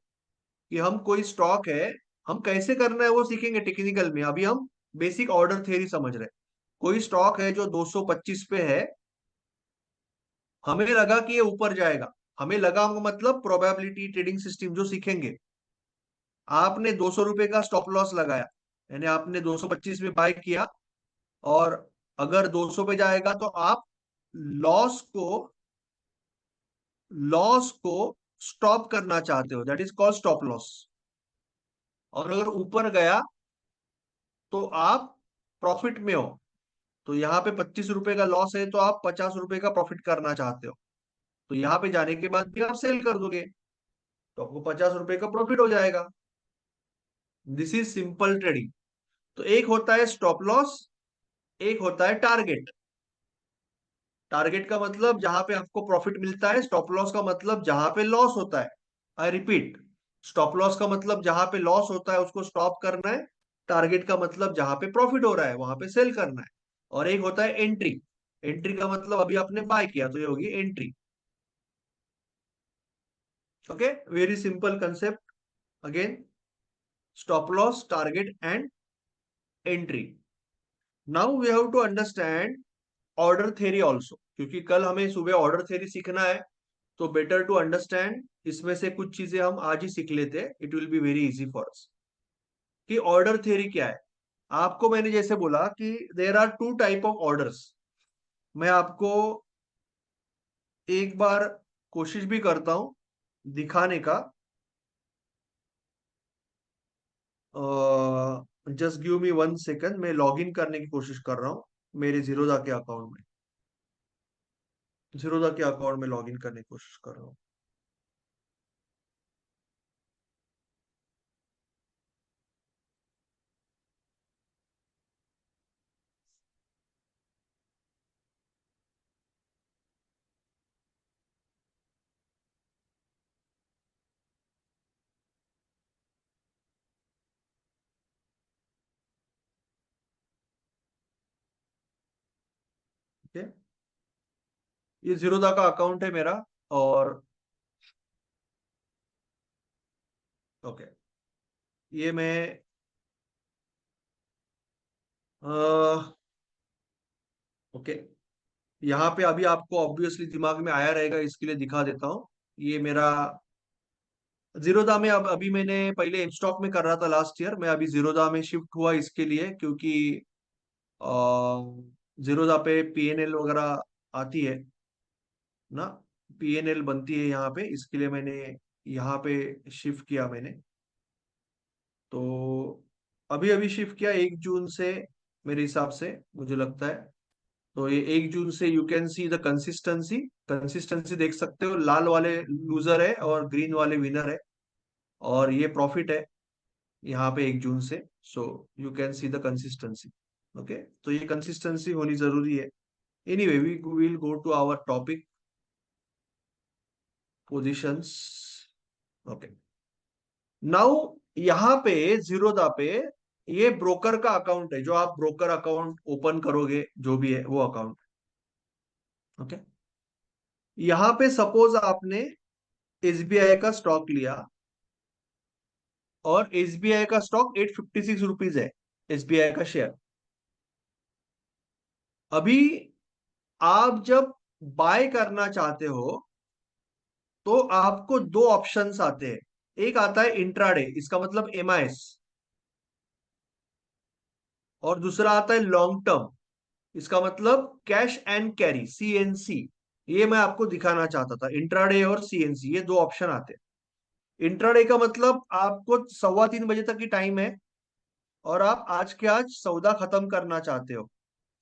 कि हम कोई स्टॉक है, हम कैसे करना है वो सीखेंगे टेक्निकल में। अभी हम बेसिक ऑर्डर थ्योरी समझ रहे हैं। कोई स्टॉक है जो 225 पे है, हमें लगा कि ये ऊपर जाएगा, हमें लगा मतलब प्रोबेबिलिटी ट्रेडिंग सिस्टम जो सीखेंगे। आपने 200 रुपए का स्टॉप लॉस लगाया, यानी आपने 225 में बाय किया, और अगर 200 पे जाएगा तो आप लॉस को लॉस को स्टॉप करना चाहते हो, that is called stop loss. और अगर ऊपर गया तो आप प्रॉफिट में हो। तो यहाँ पे 25 रुपए का लॉस है तो आप 50 रुपए का प्रॉफिट करना चाहते हो, तो यहाँ पे जाने के बाद भी आप सेल कर दोगे, तो आपको 50 रुपए का प्रॉफिट हो जाएगा। This is simple trading. तो एक होता है स्टॉप लॉस, एक होता है टारगेट। टारगेट का मतलब जहां पे आपको प्रॉफिट मिलता है, स्टॉप लॉस का मतलब जहां पे लॉस होता है। आई रिपीट, स्टॉप लॉस का मतलब जहां पे लॉस होता है उसको स्टॉप करना है। टारगेट का मतलब जहां पे प्रॉफिट हो रहा है वहां पे सेल करना है। और एक होता है एंट्री। एंट्री का मतलब अभी आपने बाय किया तो ये होगी entry. Okay, very simple concept. Again, stop loss, target and entry. Now we have to understand order theory also, क्योंकि कल हमें सुबह ऑर्डर थ्योरी सीखना है। तो बेटर टू अंडरस्टैंड, इसमें से कुछ चीजें हम आज ही सीख लेते हैं, it will be very easy for us. कि ऑर्डर थ्योरी क्या है। आपको मैंने जैसे बोला कि there are two type of orders. मैं आपको एक बार कोशिश भी करता हूं दिखाने का। जस्ट गिव मी 1 सेकंड, मैं लॉग इन करने की कोशिश कर रहा हूँ मेरे जीरोधा के अकाउंट में। जीरोधा के अकाउंट में लॉग इन करने की कोशिश कर रहा हूँ। ओके, ये जीरोधा का अकाउंट है मेरा। और ओके, ये मैं ओके, यहाँ पे अभी आपको ऑब्वियसली दिमाग में आया रहेगा, इसके लिए दिखा देता हूँ। ये मेरा जीरोधा में, अब अभी मैंने पहले स्टॉक में कर रहा था लास्ट ईयर, मैं अभी जीरोधा में शिफ्ट हुआ इसके लिए, क्योंकि जीरोधा पे पीएनएल वगैरह आती है ना, पीएनएल बनती है यहाँ पे, इसके लिए मैंने यहाँ पे शिफ्ट किया मैंने। तो अभी अभी शिफ्ट किया 1 जून से, मेरे हिसाब से मुझे लगता है। तो ये 1 जून से you can see the consistency, consistency देख सकते हो, लाल वाले लूजर है और ग्रीन वाले विनर है, और ये प्रॉफिट है यहाँ पे 1 जून से। So you can see the consistency. Okay, तो ये कंसिस्टेंसी होनी जरूरी है। Anyway we will go to our topic, positions. Okay, now यहाँ पे जीरोदा पे ये ब्रोकर का अकाउंट है, जो आप ब्रोकर अकाउंट ओपन करोगे जो भी है वो अकाउंट। ओके, यहाँ पे सपोज आपने एसबीआई का स्टॉक लिया, और एसबीआई का स्टॉक 856 रुपीज है, एसबीआई का शेयर। अभी आप जब बाय करना चाहते हो तो आपको दो ऑप्शंस आते हैं। एक आता है इंट्राडे, इसका मतलब एमआईएस, और दूसरा आता है लॉन्ग टर्म, इसका मतलब कैश एंड कैरी, सीएनसी। ये मैं आपको दिखाना चाहता था, इंट्राडे और सीएनसी, ये दो ऑप्शन आते हैं। इंट्राडे का मतलब आपको 3:15 बजे तक की टाइम है, और आप आज के आज सौदा खत्म करना चाहते हो।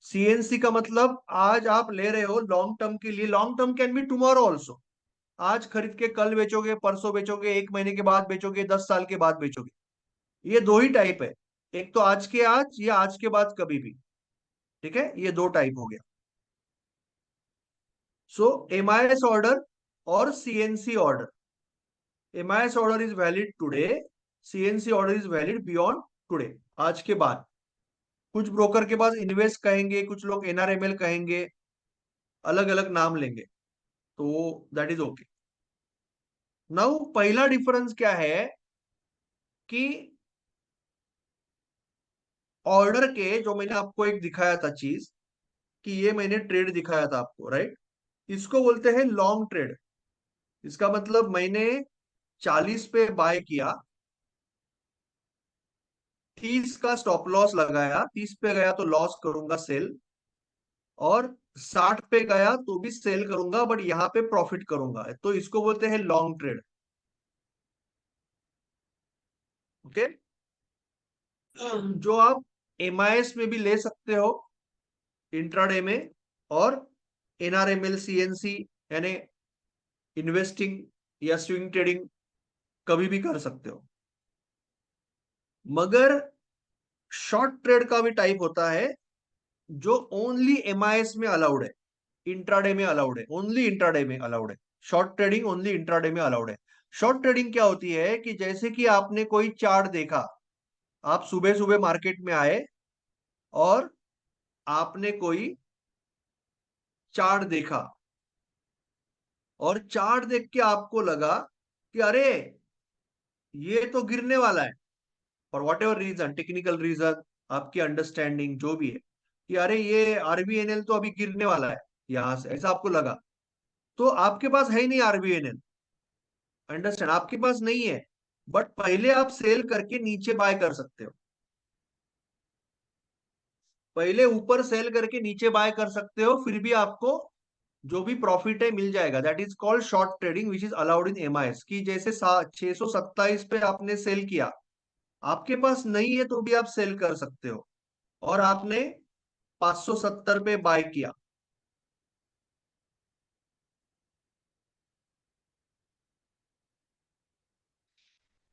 सीएनसी का मतलब आज आप ले रहे हो लॉन्ग टर्म के लिए, long term can be tomorrow also, आज खरीद के कल बेचोगे, परसों बेचोगे, 1 महीने के बाद बेचोगे, 10 साल के बाद बेचोगे। ये दो ही टाइप है, एक तो आज के आज, या आज के बाद कभी भी। ठीक है, ये दो टाइप हो गया। सो एमआईएस ऑर्डर और CNC order, MIS order is valid today, CNC order is valid beyond today, आज के बाद। कुछ ब्रोकर के पास इन्वेस्ट कहेंगे, कुछ लोग एनआरएमएल कहेंगे, अलग अलग नाम लेंगे, तो दैट इज ओके। नाउ पहला डिफरेंस क्या है कि ऑर्डर के, जो मैंने आपको एक दिखाया था चीज, कि ये मैंने ट्रेड दिखाया था आपको, राइट, इसको बोलते हैं लॉन्ग ट्रेड। इसका मतलब मैंने 40 पे बाय किया, 30 का स्टॉप लॉस लगाया, 30 पे गया तो लॉस करूंगा सेल, और 60 पे गया तो भी सेल करूंगा, बट यहाँ पे प्रॉफिट करूंगा, तो इसको बोलते हैं लॉन्ग ट्रेड। ओके, जो आप एमआईएस में भी ले सकते हो इंट्राडे में, और एनआरएमएल सीएनसी, यानी इन्वेस्टिंग या स्विंग ट्रेडिंग कभी भी कर सकते हो। मगर शॉर्ट ट्रेड का भी टाइप होता है, जो ओनली एमआईएस में अलाउड है, इंट्राडे में अलाउड है, ओनली इंट्राडे में अलाउड है। शॉर्ट ट्रेडिंग ओनली इंट्राडे में अलाउड है। शॉर्ट ट्रेडिंग क्या होती है कि जैसे कि आपने कोई चार्ट देखा, आप सुबह सुबह मार्केट में आए, और आपने कोई चार्ट देखा, और चार्ट देख के आपको लगा कि अरे ये तो गिरने वाला है, for whatever reason, technical reason, आपकी अंडरस्टैंडिंग जो भी है, कि अरे ये आरबीएनएल तो अभी गिरने वाला है यहां से, ऐसा आपको लगा। तो आपके पास है ही नहीं आरबीएनएल, अंडरस्टैंड, आपके पास नहीं है, बट पहले आप सेल करके नीचे बाय कर सकते हो, पहले ऊपर सेल करके नीचे बाय कर सकते हो, फिर भी आपको जो भी प्रॉफिट है मिल जाएगा। That is called short trading which is allowed in MIS. की जैसे 627 पे आपने सेल किया, आपके पास नहीं है तो भी आप सेल कर सकते हो, और आपने 570 पे बाय किया,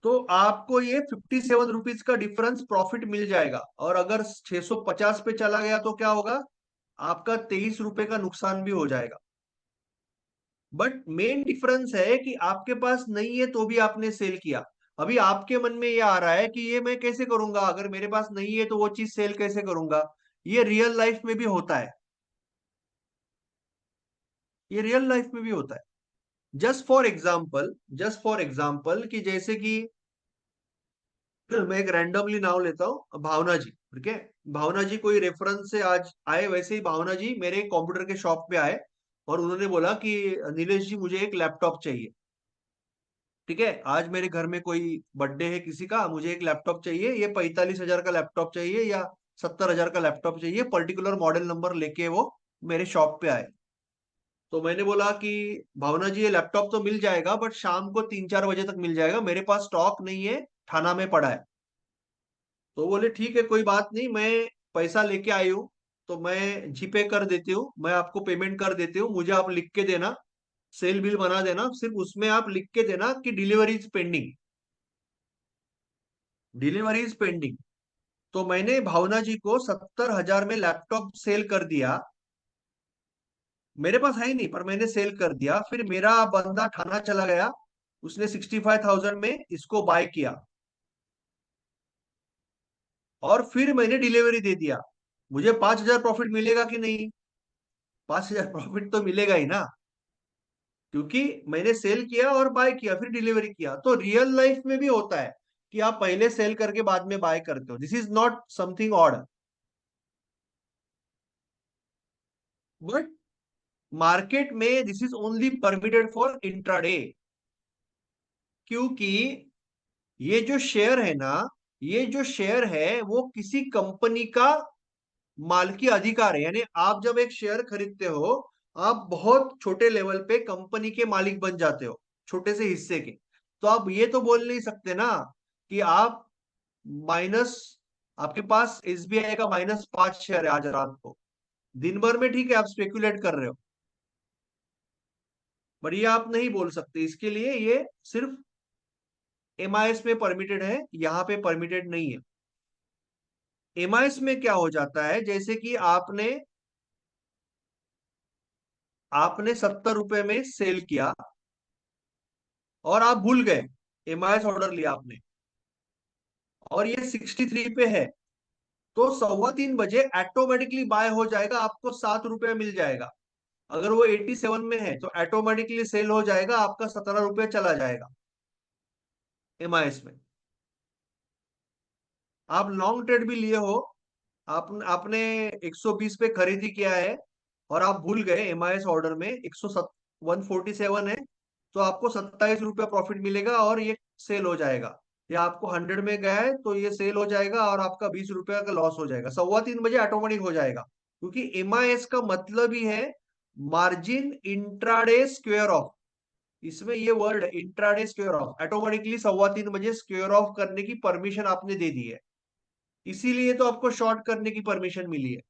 तो आपको ये 57 रुपीज का डिफरेंस प्रॉफिट मिल जाएगा। और अगर 650 पे चला गया तो क्या होगा, आपका 23 रुपए का नुकसान भी हो जाएगा। बट मेन डिफरेंस है कि आपके पास नहीं है तो भी आपने सेल किया। अभी आपके मन में ये आ रहा है कि ये मैं कैसे करूंगा, अगर मेरे पास नहीं है तो वो चीज सेल कैसे करूंगा। ये रियल लाइफ में भी होता है। ये रियल लाइफ में भी होता है। जस्ट फॉर एग्जाम्पल कि जैसे कि मैं एक रैंडमली नाम लेता हूँ, भावना जी, ठीक है। भावना जी कोई रेफरेंस से आज आए, वैसे ही भावना जी मेरे कंप्यूटर के शॉप पे आए और उन्होंने बोला कि नीलेश जी मुझे एक लैपटॉप चाहिए, ठीक है। आज मेरे घर में कोई बर्थडे है किसी का, मुझे एक लैपटॉप चाहिए, ये 45,000 का लैपटॉप चाहिए या 70,000 का लैपटॉप चाहिए, पर्टिकुलर मॉडल नंबर लेके वो मेरे शॉप पे आए। तो मैंने बोला कि भावना जी ये लैपटॉप तो मिल जाएगा बट शाम को 3-4 बजे तक मिल जाएगा, मेरे पास स्टॉक नहीं है, थाना में पड़ा है। तो बोले ठीक है कोई बात नहीं, मैं पैसा लेके आई हूँ, तो मैं जीपे कर देती हूँ, मैं आपको पेमेंट कर देती हूँ, मुझे आप लिख के देना, सेल बिल बना देना, सिर्फ उसमें आप लिख के देना कि delivery is pending, delivery is pending. तो मैंने भावना जी को 70,000 में लैपटॉप सेल कर दिया। मेरे पास है ही नहीं पर मैंने सेल कर दिया। फिर मेरा बंदा थाना चला गया, उसने 65,000 में इसको बाय किया और फिर मैंने डिलीवरी दे दिया। मुझे 5,000 प्रॉफिट मिलेगा कि नहीं? 5,000 प्रॉफिट तो मिलेगा ही ना, क्योंकि मैंने सेल किया और बाय किया फिर डिलीवरी किया। तो रियल लाइफ में भी होता है कि आप पहले सेल करके बाद में बाय करते हो, this is not something odd, but market में this is only permitted for intraday. क्योंकि ये जो शेयर है ना, ये जो शेयर है वो किसी कंपनी का मालिकी अधिकार है। यानी आप जब एक शेयर खरीदते हो, आप बहुत छोटे लेवल पे कंपनी के मालिक बन जाते हो, छोटे से हिस्से के। तो आप ये तो बोल नहीं सकते ना कि आप माइनस, आपके पास एसबीआई का -5 शेयर है आज रात को, दिन भर में ठीक है आप स्पेकुलेट कर रहे हो, पर ये आप नहीं बोल सकते। इसके लिए ये सिर्फ एमआईएस में परमिटेड है, यहाँ पे परमिटेड नहीं है। एमआईएस में क्या हो जाता है, जैसे कि आपने आपने 70 रुपए में सेल किया और आप भूल गए, एमआईएस ऑर्डर लिया आपने और ये 63 पे है, तो 3:15 बजे ऑटोमेटिकली बाय हो जाएगा, आपको 7 रुपये मिल जाएगा। अगर वो 87 में है तो ऑटोमेटिकली सेल हो जाएगा, आपका 17 रुपये चला जाएगा एमआईएस में। आप लॉन्ग ट्रेड भी लिए हो, आपने 120 पे खरीदी किया है और आप भूल गए एमआईएस ऑर्डर में 147 है, तो आपको 27 रुपया प्रॉफिट मिलेगा और ये सेल हो जाएगा। या आपको 100 में गया है तो ये सेल हो जाएगा और आपका 20 रुपया का लॉस हो जाएगा। 3:15 बजे ऑटोमेटिक हो जाएगा, क्योंकि एमआईएस का मतलब ही है मार्जिन इंट्राडे स्क्वेयर ऑफ। इसमें ये word intraday square of, automatically 3:15 बजे स्क्वेयर ऑफ करने की परमिशन आपने दे दी है, इसीलिए तो आपको शॉर्ट करने की परमिशन मिली है।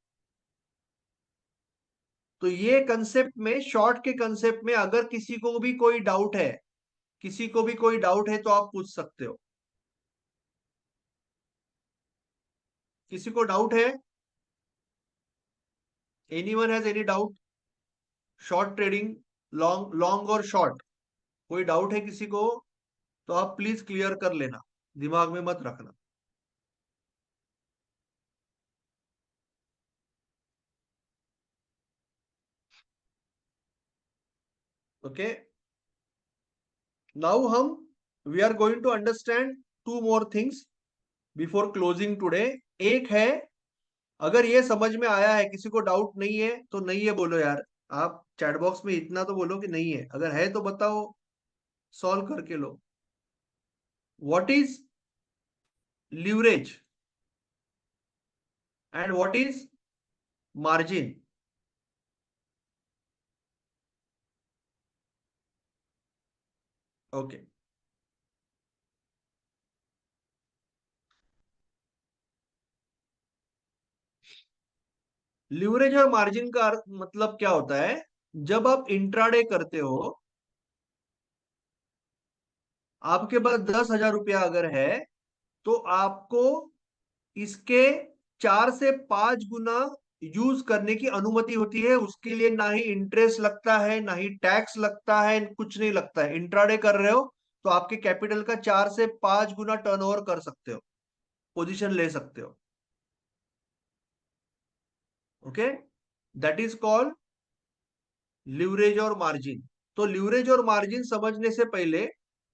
तो ये कंसेप्ट में, शॉर्ट के कंसेप्ट में अगर किसी को भी कोई डाउट है, किसी को भी कोई डाउट है तो आप पूछ सकते हो। किसी को डाउट है? Anyone has any doubt? Short trading, long long और शॉर्ट, कोई डाउट है किसी को तो आप प्लीज क्लियर कर लेना, दिमाग में मत रखना। ओके, नाउ हम we are going to understand two more things before closing today. एक है, अगर ये समझ में आया है, किसी को डाउट नहीं है तो नहीं है बोलो यार, आप चैट बॉक्स में इतना तो बोलो कि नहीं है, अगर है तो बताओ, सॉल्व करके लो। What is leverage and what is margin? Okay, leverage और मार्जिन का अर्थ मतलब क्या होता है? जब आप इंट्राडे करते हो, आपके पास 10,000 रुपया अगर है, तो आपको इसके 4 से 5 गुना यूज करने की अनुमति होती है। उसके लिए ना ही इंटरेस्ट लगता है, ना ही टैक्स लगता है, कुछ नहीं लगता है। इंट्राडे कर रहे हो तो आपके कैपिटल का 4 से 5 गुना टर्नओवर कर सकते हो, पोजीशन ले सकते हो। Okay, that is called leverage और मार्जिन। तो लिवरेज और मार्जिन समझने से पहले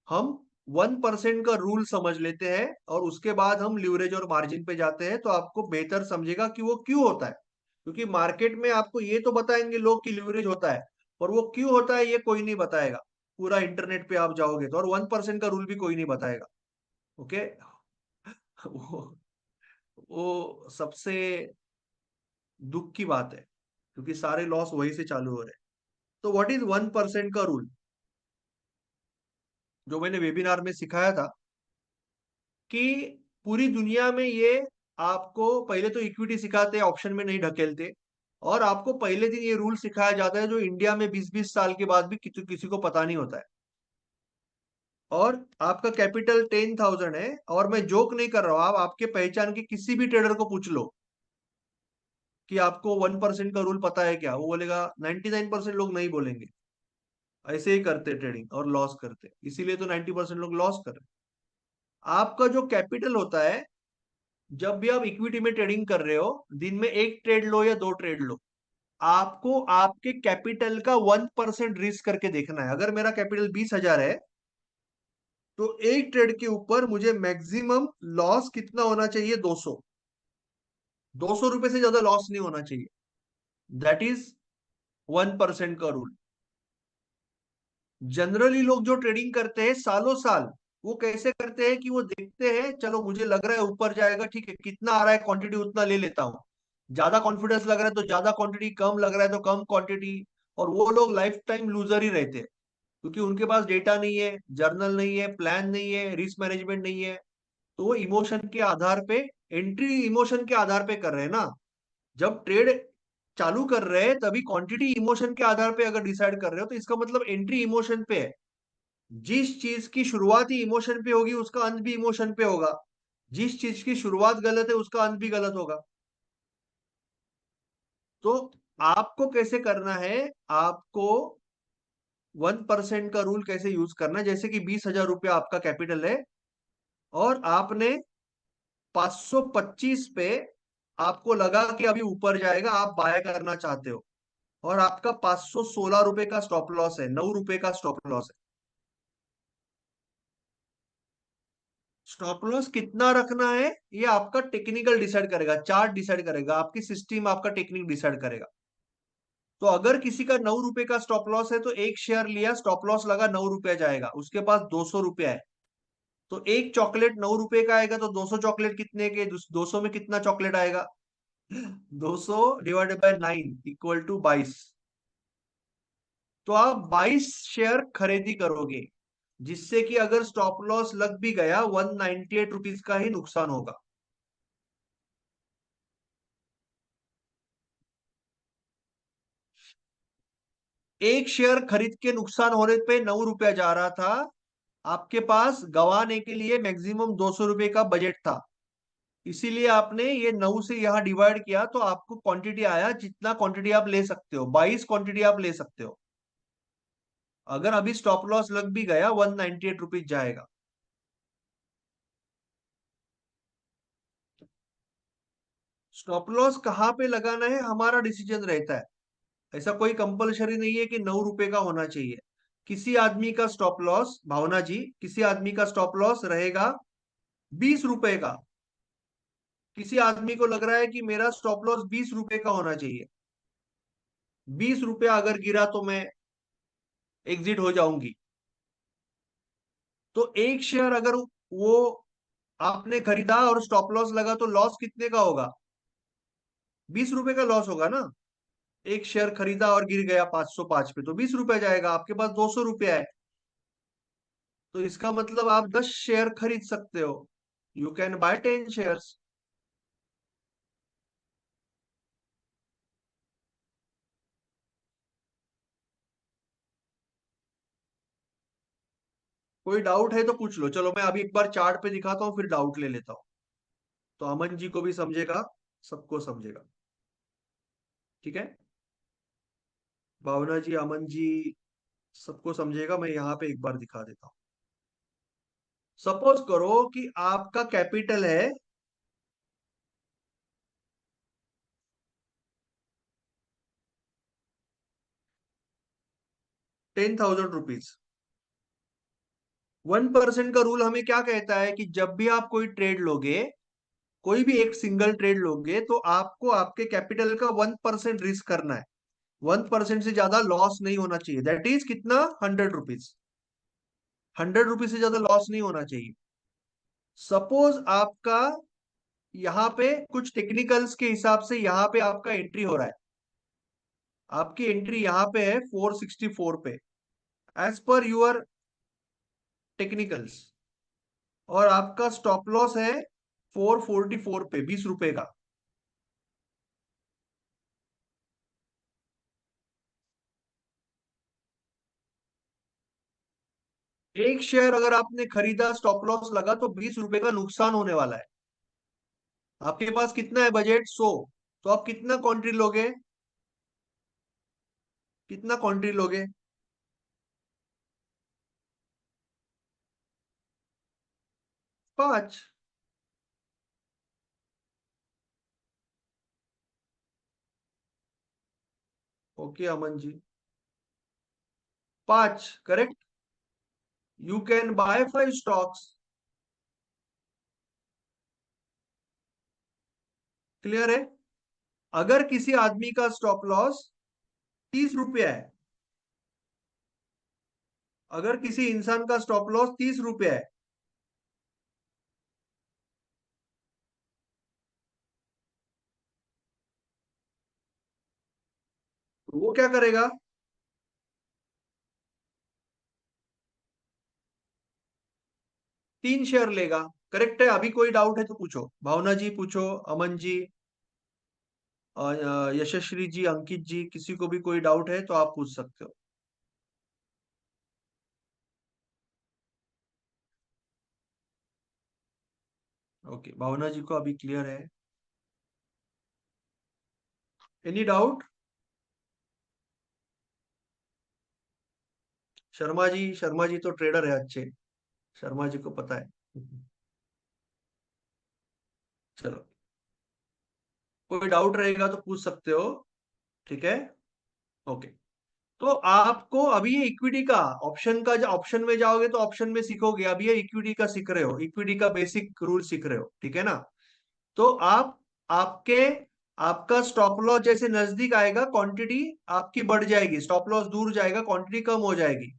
हम 1% का रूल समझ लेते हैं और उसके बाद हम लिवरेज और मार्जिन पे जाते हैं, तो आपको बेहतर समझेगा कि वो क्यों होता है। क्योंकि मार्केट में आपको ये तो बताएंगे लोग कि लिवरेज होता है, और वो क्यों होता है ये कोई नहीं बताएगा। पूरा इंटरनेट पे आप जाओगे तो, और 1% का रूल भी कोई नहीं बताएगा। ओके। वो वो सबसे दुख की बात है, क्योंकि सारे लॉस वही से चालू हो रहे हैं। तो व्हाट इज 1% का रूल, जो मैंने वेबिनार में सिखाया था कि पूरी दुनिया में ये आपको पहले तो इक्विटी सिखाते हैं, ऑप्शन में नहीं ढकेलते। और आपको पहले दिन ये रूल सिखाया जाता है जो इंडिया में 20-20 साल के बाद भी किसी को पता नहीं होता है। और आपका कैपिटल 10,000 है, और मैं जोक नहीं कर रहा हूं, आप आपके पहचान के किसी भी ट्रेडर को पूछ लो कि आपको 1% का रूल पता है क्या, वो बोलेगा, 99% लोग नहीं बोलेंगे। ऐसे ही करते ट्रेडिंग और लॉस करते, इसीलिए तो 90% लोग लॉस कर रहे हैं। आपका जो कैपिटल होता है, जब भी आप इक्विटी में ट्रेडिंग कर रहे हो, दिन में एक ट्रेड लो या दो ट्रेड लो, आपको आपके कैपिटल का 1% रिस्क करके देखना है। अगर मेरा कैपिटल 20,000 है, तो एक ट्रेड के ऊपर मुझे मैक्सिमम लॉस कितना होना चाहिए? 200। 200 रुपए से ज्यादा लॉस नहीं होना चाहिए। दैट इज 1% का रूल। जनरली लोग जो ट्रेडिंग करते हैं सालों साल, वो कैसे करते हैं कि वो देखते हैं, चलो मुझे लग रहा है ऊपर जाएगा, ठीक है, कितना आ रहा है क्वांटिटी उतना ले लेता हूँ। ज्यादा कॉन्फिडेंस लग रहा है तो ज्यादा क्वांटिटी, कम लग रहा है तो कम क्वांटिटी। और वो लोग लाइफ टाइम लूजर ही रहते हैं, क्योंकि उनके पास डेटा नहीं है, जर्नल नहीं है, प्लान नहीं है, रिस्क मैनेजमेंट नहीं है। तो वो इमोशन के आधार पे, एंट्री इमोशन के आधार पे कर रहे हैं ना। जब ट्रेड चालू कर रहे हैं तभी क्वांटिटी इमोशन के आधार पे अगर डिसाइड कर रहे हो, तो इसका मतलब एंट्री इमोशन पे है। जिस चीज की शुरुआत ही इमोशन पे होगी, उसका अंत भी इमोशन पे होगा। जिस चीज की शुरुआत गलत है, उसका अंत भी गलत होगा। तो आपको कैसे करना है, आपको 1% का रूल कैसे यूज करना है? जैसे कि 20,000 रुपया आपका कैपिटल है, और आपने 525 पे आपको लगा कि अभी ऊपर जाएगा, आप बाय करना चाहते हो, और आपका 516 रुपए का स्टॉप लॉस है, 9 रुपए का स्टॉप लॉस है। स्टॉप लॉस कितना रखना है, ये आपका टेक्निकल डिसाइड करेगा, चार्ट डिसाइड करेगा, आपकी सिस्टम, आपका टेक्निक डिसाइड करेगा। तो अगर किसी का 9 रुपए का स्टॉप लॉस है, तो एक शेयर लिया, स्टॉप लॉस लगा, 9 रुपया जाएगा, उसके पास 200 रुपया है। तो एक चॉकलेट 9 रुपए का आएगा, तो 200 चॉकलेट कितने के, 200 में कितना चॉकलेट आएगा? 200 डिवाइडेड बाय 9 इक्वल टू 22। तो आप 22 शेयर खरीदी करोगे, जिससे कि अगर स्टॉप लॉस लग भी गया, 198 रुपीज का ही नुकसान होगा। एक शेयर खरीद के नुकसान होने पे 9 रुपया जा रहा था, आपके पास गंवाने के लिए मैक्सिमम 200 रुपए का बजट था। इसीलिए आपने ये 9 से यहां डिवाइड किया, तो आपको क्वांटिटी आया, जितना क्वांटिटी आप ले सकते हो, 22 क्वांटिटी आप ले सकते हो। अगर अभी स्टॉप लॉस लग भी गया, 198 रुपीज जाएगा। स्टॉप लॉस कहाँ पे लगाना है, हमारा डिसीजन रहता है। ऐसा कोई कंपलसरी नहीं है कि 9 रुपए का होना चाहिए। किसी आदमी का स्टॉप लॉस, भावना जी, किसी आदमी का स्टॉप लॉस रहेगा 20 रुपए का। किसी आदमी को लग रहा है कि मेरा स्टॉप लॉस 20 रुपए का होना चाहिए। 20 रुपया अगर गिरा तो मैं एग्जिट हो जाऊंगी। तो एक शेयर अगर वो आपने खरीदा और स्टॉप लॉस लगा, तो लॉस कितने का होगा? 20 रुपए का लॉस होगा ना। एक शेयर खरीदा और गिर गया 505 पे, तो 20 रुपया जाएगा, आपके पास 200 रुपया है। तो इसका मतलब आप 10 शेयर खरीद सकते हो। You can bye 10 shares. कोई डाउट है तो पूछ लो, चलो मैं अभी एक बार चार्ट पे दिखाता हूँ, फिर डाउट ले लेता हूँ। तो अमन जी को भी समझेगा, सबको समझेगा। ठीक है, भावना जी, अमन जी, सबको समझेगा। मैं यहाँ पे एक बार दिखा देता हूँ। सपोज करो कि आपका कैपिटल है 10,000 रुपीज। 1% का रूल हमें क्या कहता है कि जब भी आप कोई ट्रेड लोगे, कोई भी एक सिंगल ट्रेड लोगे, तो आपको आपके कैपिटल का 1% रिस्क करना है। 1% से ज्यादा लॉस नहीं होना चाहिए। दैट इज कितना? 100 रुपीज। 100 रुपीज से ज्यादा लॉस नहीं होना चाहिए। सपोज आपका यहाँ पे कुछ टेक्निकल्स के हिसाब से यहाँ पे आपका एंट्री हो रहा है। आपकी एंट्री यहाँ पे है 464 पे, एज पर यूर टेक्निकल्स। और आपका स्टॉप लॉस है 444 पे, 20 रुपए का। एक शेयर अगर आपने खरीदा, स्टॉप लॉस लगा, तो 20 रुपए का नुकसान होने वाला है। आपके पास कितना है बजट? 100। तो आप कितना क्वांटिटी लोगे? कितना क्वांटिटी लोगे? 5। Okay Aman ji, 5 correct. You can buy 5 stocks. Clear है? अगर किसी आदमी का स्टॉप लॉस 30 रुपया है, अगर किसी इंसान का स्टॉप लॉस 30 रुपया है, तो वो क्या करेगा? 3 शेयर लेगा। करेक्ट है? अभी कोई डाउट है तो पूछो, भावना जी पूछो, अमन जी, यशस्वी जी, अंकित जी, किसी को भी कोई डाउट है तो आप पूछ सकते हो। ओके, भावना जी को अभी क्लियर है। Any doubt? शर्मा जी तो ट्रेडर है अच्छे, शर्मा जी को पता है। चलो, कोई डाउट रहेगा तो पूछ सकते हो। ठीक है? ओके। तो आपको अभी ये इक्विटी का ऑप्शन का, जो ऑप्शन में जाओगे तो ऑप्शन में सीखोगे। अभी ये इक्विटी का सीख रहे हो, इक्विटी का बेसिक रूल सीख रहे हो, ठीक है ना? तो आप, आपके, आपका स्टॉप लॉस जैसे नजदीक आएगा, क्वांटिटी आपकी बढ़ जाएगी, स्टॉप लॉस दूर जाएगा, क्वांटिटी कम हो जाएगी।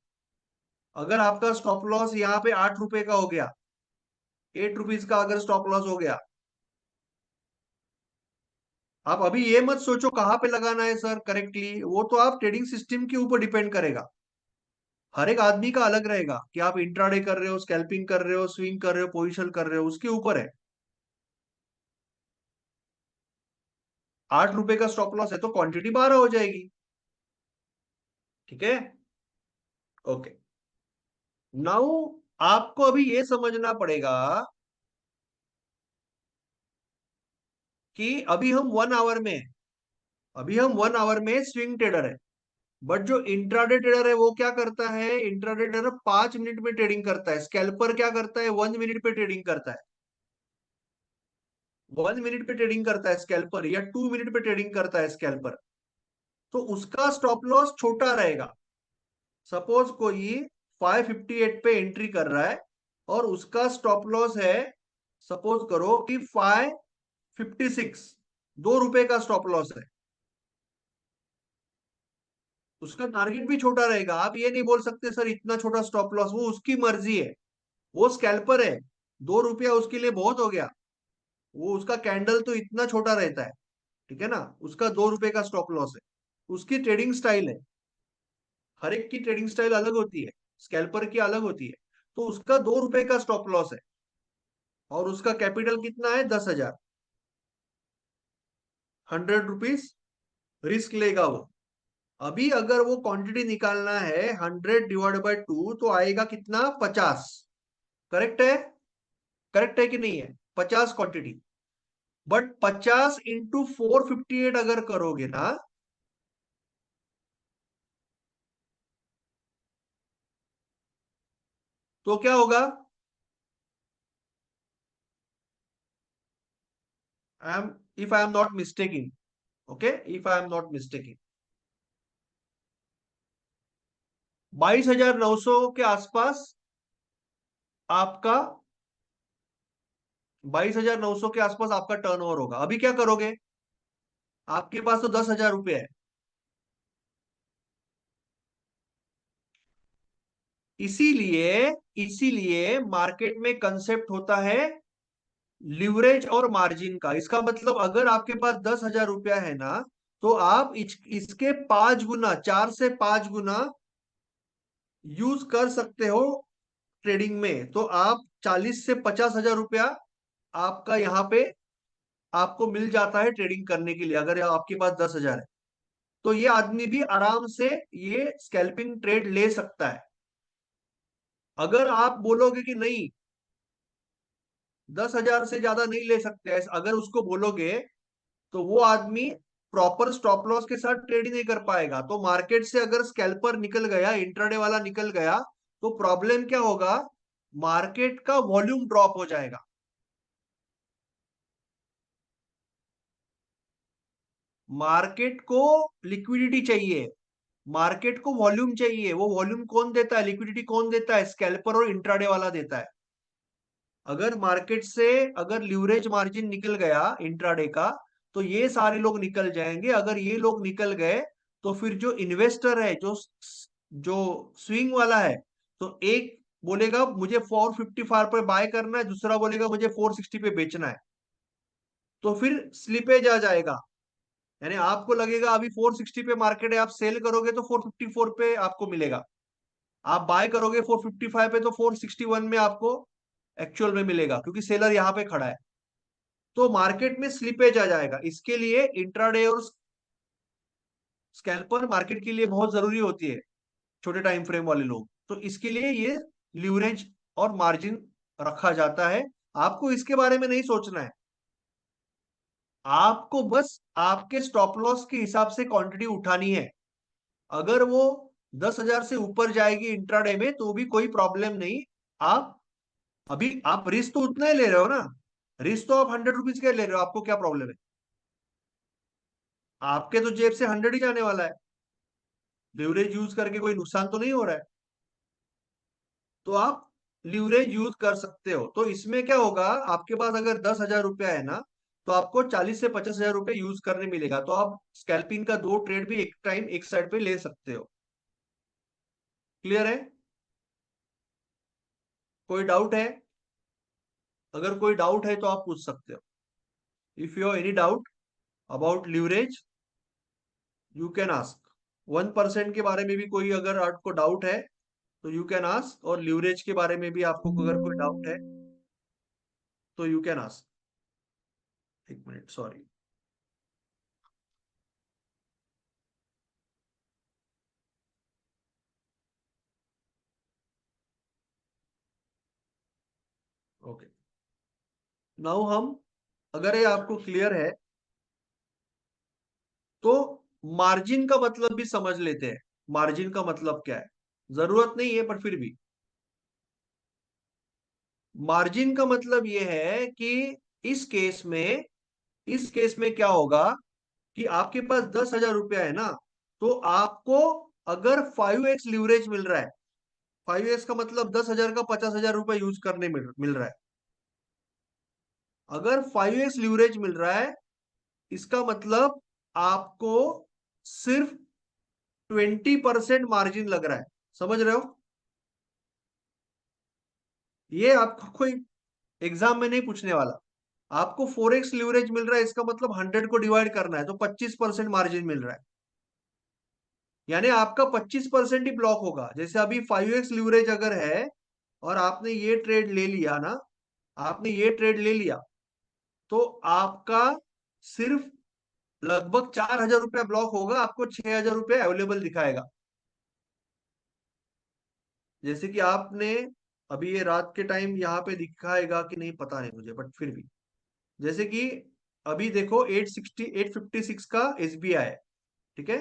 अगर आपका स्टॉप लॉस यहाँ पे 8 रुपए का हो गया, 8 रुपीज का अगर स्टॉप लॉस हो गया, आप अभी ये मत सोचो कहाँ पे लगाना है सर करेक्टली, वो तो आप ट्रेडिंग सिस्टम के ऊपर डिपेंड करेगा। हर एक आदमी का अलग रहेगा कि आप इंट्राडे कर रहे हो, स्कैल्पिंग कर रहे हो, स्विंग कर रहे हो, पोजिशन कर रहे हो, उसके ऊपर है। 8 रुपए का स्टॉप लॉस है तो क्वांटिटी 12 हो जाएगी। ठीक है? ओके। नाउ आपको अभी ये समझना पड़ेगा कि अभी हम 1 आवर में हैं। अभी हम 1 आवर में स्विंग ट्रेडर है। बट जो इंट्राडे ट्रेडर है वो क्या करता है? इंट्राडे ट्रेडर 5 मिनट में ट्रेडिंग करता है। स्कैल्पर क्या करता है? 1 मिनट पे ट्रेडिंग करता है। 1 मिनट पे ट्रेडिंग करता है स्कैल्पर, या 2 मिनट पे ट्रेडिंग करता है स्कैल्पर। तो उसका स्टॉप लॉस छोटा रहेगा। सपोज कोई 558 पे एंट्री कर रहा है और उसका स्टॉप लॉस है, सपोज करो कि 556, 2 रुपए का स्टॉप लॉस है। उसका टारगेट भी छोटा रहेगा। आप ये नहीं बोल सकते सर इतना छोटा स्टॉप लॉस, वो उसकी मर्जी है। वो स्कैल्पर है, 2 रुपया उसके लिए बहुत हो गया। वो उसका कैंडल तो इतना छोटा रहता है। ठीक है ना? उसका 2 रुपए का स्टॉप लॉस है। उसकी ट्रेडिंग स्टाइल है। हर एक की ट्रेडिंग स्टाइल अलग होती है, स्कैल्पर की अलग होती है। तो उसका 2 रुपए का स्टॉप लॉस है और उसका कैपिटल कितना है? 10,000। 100 रुपीज रिस्क लेगा वो। अभी अगर वो क्वांटिटी निकालना है 100 डिवाइड बाय 2, तो आएगा कितना? 50। करेक्ट है? करेक्ट है कि नहीं है? 50 क्वांटिटी। बट 50 इंटू 458 अगर करोगे ना, तो क्या होगा? I am, if I am not mistaking, okay, if I am not mistaking, 22,900 के आसपास आपका 22,900 के आसपास आपका टर्नओवर होगा। अभी क्या करोगे, आपके पास तो 10,000 रुपये है। इसीलिए इसीलिए मार्केट में कंसेप्ट होता है लिवरेज और मार्जिन का। इसका मतलब अगर आपके पास 10,000 रुपया है ना, तो आप इसके 5 गुना, 4 से 5 गुना यूज कर सकते हो ट्रेडिंग में। तो आप 40 से 50 हजार रुपया आपका यहाँ पे आपको मिल जाता है ट्रेडिंग करने के लिए, अगर आपके पास 10,000 है। तो ये आदमी भी आराम से ये स्कैल्पिंग ट्रेड ले सकता है। अगर आप बोलोगे कि नहीं, 10,000 से ज्यादा नहीं ले सकते, अगर उसको बोलोगे, तो वो आदमी प्रॉपर स्टॉप लॉस के साथ ट्रेड ही नहीं कर पाएगा। तो मार्केट से अगर स्कैल्पर निकल गया, इंट्राडे वाला निकल गया, तो प्रॉब्लम क्या होगा, मार्केट का वॉल्यूम ड्रॉप हो जाएगा। मार्केट को लिक्विडिटी चाहिए, मार्केट को वॉल्यूम चाहिए। वो वॉल्यूम कौन देता है, लिक्विडिटी कौन देता है, स्कैल्पर और इंट्राडे वाला देता है। अगर मार्केट से अगर ल्यूरेज मार्जिन निकल गया इंट्राडे का, तो ये सारे लोग निकल जाएंगे। अगर ये लोग निकल गए, तो फिर जो इन्वेस्टर है, जो जो स्विंग वाला है, तो एक बोलेगा मुझे 455 पे बाय करना है, दूसरा बोलेगा मुझे 460 पे बेचना है। तो फिर स्लिपेज आ जाएगा। यानी आपको लगेगा अभी 460 पे मार्केट है, आप सेल करोगे तो 454 पे आपको मिलेगा। आप बाय करोगे 455 पे, तो 461 में आपको एक्चुअल में मिलेगा, क्योंकि सेलर यहाँ पे खड़ा है। तो मार्केट में स्लिपेज आ जाएगा। इसके लिए इंट्राडे और स्कैल्पर मार्केट के लिए बहुत जरूरी होती है, छोटे टाइम फ्रेम वाले लोग। तो इसके लिए ये लीवरेज और मार्जिन रखा जाता है। आपको इसके बारे में नहीं सोचना है, आपको बस आपके स्टॉप लॉस के हिसाब से क्वांटिटी उठानी है। अगर वो 10,000 से ऊपर जाएगी इंट्राडे में, तो भी कोई प्रॉब्लम नहीं। आप अभी आप रिस्क तो उतना ही ले रहे हो ना, रिस्क तो आप 100 रुपीज के ले रहे हो, आपको क्या प्रॉब्लम है। आपके तो जेब से 100 ही जाने वाला है, लिवरेज यूज करके कोई नुकसान तो नहीं हो रहा है। तो आप लिवरेज यूज कर सकते हो। तो इसमें क्या होगा, आपके पास अगर 10,000 रुपया है ना, तो आपको 40 से 50 हजार रुपये यूज करने मिलेगा। तो आप स्कैल्पिंग का 2 ट्रेड भी एक टाइम एक साइड पे ले सकते हो। क्लियर है, कोई डाउट है? अगर कोई डाउट है तो आप पूछ सकते हो। If you have any doubt about leverage, you can ask. 1% के बारे में भी कोई अगर आपको डाउट है, तो यू कैन आस्क। और लिवरेज के बारे में भी आपको अगर कोई डाउट है, तो यू कैन आस्क। एक मिनट, सॉरी। ओके, नाउ हम, अगर ये आपको क्लियर है, तो मार्जिन का मतलब भी समझ लेते हैं। मार्जिन का मतलब क्या है, जरूरत नहीं है पर फिर भी। मार्जिन का मतलब यह है कि इस केस में इस केस में क्या होगा, कि आपके पास 10,000 रुपया है ना, तो आपको अगर 5x लीवरेज मिल रहा है, 5x का मतलब 10,000 का 50,000 रुपया यूज करने मिल रहा है। अगर 5x लीवरेज मिल रहा है, इसका मतलब आपको सिर्फ 20% मार्जिन लग रहा है। समझ रहे हो, ये आपको कोई एग्जाम में नहीं पूछने वाला। आपको 4x लीवरेज मिल रहा है, इसका मतलब 100 को डिवाइड करना है, तो 25% मार्जिन मिल रहा है। यानी आपका 25% ही ब्लॉक होगा। जैसे अभी 5x लीवरेज अगर है, और आपने ये ट्रेड ले लिया ना, आपने ये ट्रेड ले लिया, तो आपका सिर्फ लगभग 4,000 रुपया ब्लॉक होगा, आपको 6,000 रुपया अवेलेबल दिखाएगा। जैसे कि आपने अभी ये रात के टाइम यहाँ पे दिखाएगा कि नहीं पता नहीं मुझे, बट फिर भी, जैसे कि अभी देखो 856 का एसबीआई है, ठीक है।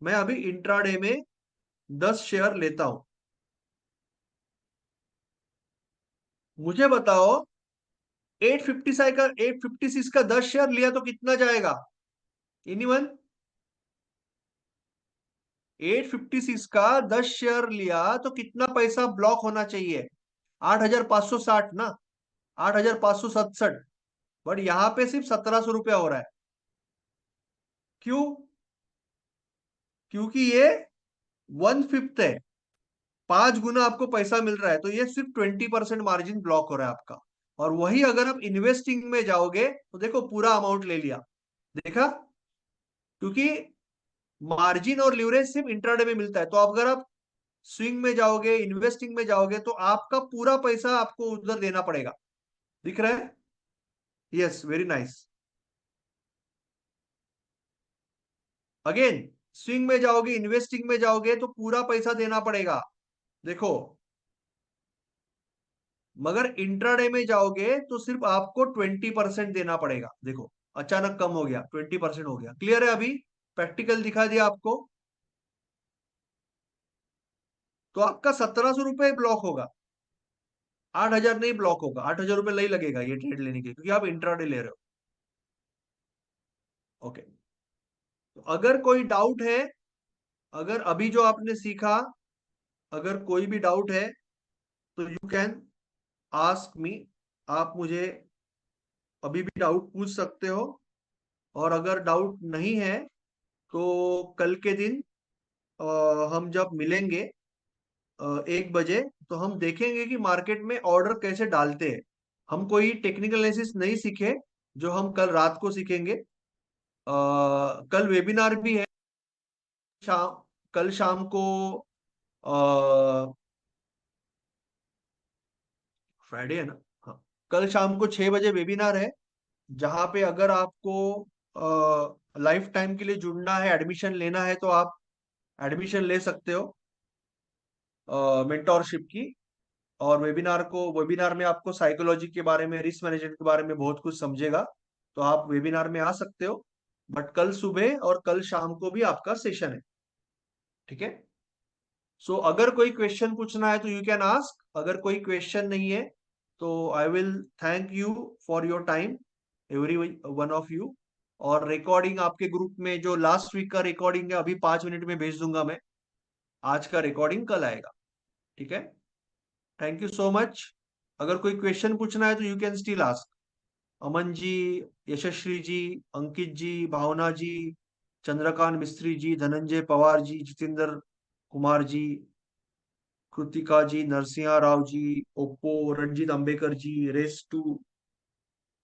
मैं अभी इंट्राडे में 10 शेयर लेता हूं। मुझे बताओ, 856 का 10 शेयर लिया तो कितना जाएगा? एनीवन? 856 का 10 शेयर लिया तो कितना पैसा ब्लॉक होना चाहिए? 8,560 ना, 8,567। बट यहाँ पे सिर्फ 1,700 रुपया हो रहा है। क्यों? क्योंकि ये 1/5 है, 5 गुना आपको पैसा मिल रहा है, तो ये सिर्फ 20% मार्जिन ब्लॉक हो रहा है आपका। और वही अगर आप इन्वेस्टिंग में जाओगे तो देखो पूरा अमाउंट ले लिया, देखा? क्योंकि मार्जिन और लिवरेज सिर्फ इंट्राडे में मिलता है। तो अगर आप स्विंग में जाओगे, इन्वेस्टिंग में जाओगे, तो आपका पूरा पैसा आपको उधर देना पड़ेगा। दिख रहा है? Yes, very nice. Again, swing में जाओगे, इन्वेस्टिंग में जाओगे तो पूरा पैसा देना पड़ेगा, देखो। मगर इंट्राडे में जाओगे तो सिर्फ आपको 20% देना पड़ेगा, देखो। अचानक कम हो गया, 20% हो गया। क्लियर है? अभी प्रैक्टिकल दिखा दिया आपको। तो आपका 1,700 रुपये ब्लॉक होगा, 8,000 नहीं ब्लॉक होगा। 8,000 रुपये नहीं लगेगा ये ट्रेड लेने के, क्योंकि आप इंट्राडे ले रहे हो। ओके। तो अगर कोई डाउट है, अगर अभी जो आपने सीखा, अगर कोई भी डाउट है तो यू कैन आस्क मी। आप मुझे अभी भी डाउट पूछ सकते हो। और अगर डाउट नहीं है तो कल के दिन हम जब मिलेंगे 1 बजे, तो हम देखेंगे कि मार्केट में ऑर्डर कैसे डालते हैं। हम कोई टेक्निकल एनालिसिस नहीं सीखे, जो हम कल रात को सीखेंगे। कल वेबिनार भी है, शाम, कल शाम को, फ्राइडे है ना? हाँ, कल शाम को 6 बजे वेबिनार है, जहाँ पे अगर आपको लाइफ टाइम के लिए जुड़ना है, एडमिशन लेना है, तो आप एडमिशन ले सकते हो मेंटोरशिप की। और वेबिनार में आपको साइकोलॉजी के बारे में, रिस्क मैनेजमेंट के बारे में बहुत कुछ समझेगा। तो आप वेबिनार में आ सकते हो। बट कल सुबह और कल शाम को भी आपका सेशन है, ठीक है? सो अगर कोई क्वेश्चन पूछना है तो यू कैन आस्क। अगर कोई क्वेश्चन नहीं है तो I will thank you for your time, every one of you. और रिकॉर्डिंग आपके ग्रुप में, जो लास्ट वीक का रिकॉर्डिंग है, अभी 5 मिनट में भेज दूंगा मैं। आज का रिकॉर्डिंग कल आएगा, ठीक है? Thank you so much. अगर कोई क्वेश्चन पूछना है तो you can still ask. Aman ji, Yashasvi ji, Ankit ji, Bhavna ji, Chandrakant Mistry ji, Dhananjay Pawar ji, Jitendra Kumar ji, Kritika ji, Narasimha Rao ji, Oppo, Ranjit Ambekar ji, race two,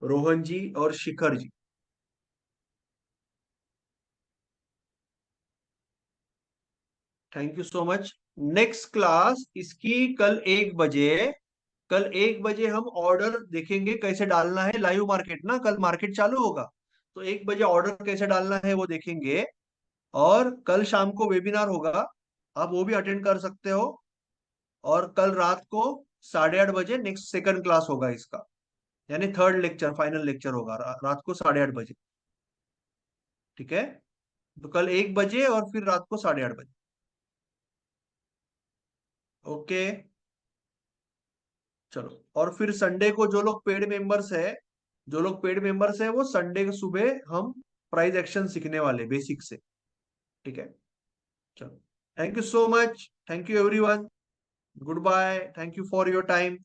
Rohan ji और Shikhar ji. Thank you so much. Next class इसकी कल 1 बजे। कल 1 बजे हम ऑर्डर देखेंगे कैसे डालना है, लाइव मार्केट ना, कल मार्केट चालू होगा। तो 1 बजे ऑर्डर कैसे डालना है वो देखेंगे। और कल शाम को वेबिनार होगा, आप वो भी अटेंड कर सकते हो। और कल रात को 8:30 बजे नेक्स्ट सेकंड क्लास होगा इसका, यानी थर्ड लेक्चर, फाइनल लेक्चर होगा रात को 8:30 बजे, ठीक है? तो कल 1 बजे और फिर रात को 8:30 बजे। ओके, चलो। और फिर संडे को जो लोग पेड मेंबर्स है वो संडे को सुबह हम प्राइस एक्शन सीखने वाले, बेसिक से, ठीक है? चलो, thank you so much, thank you everyone, goodbye, thank you for your time.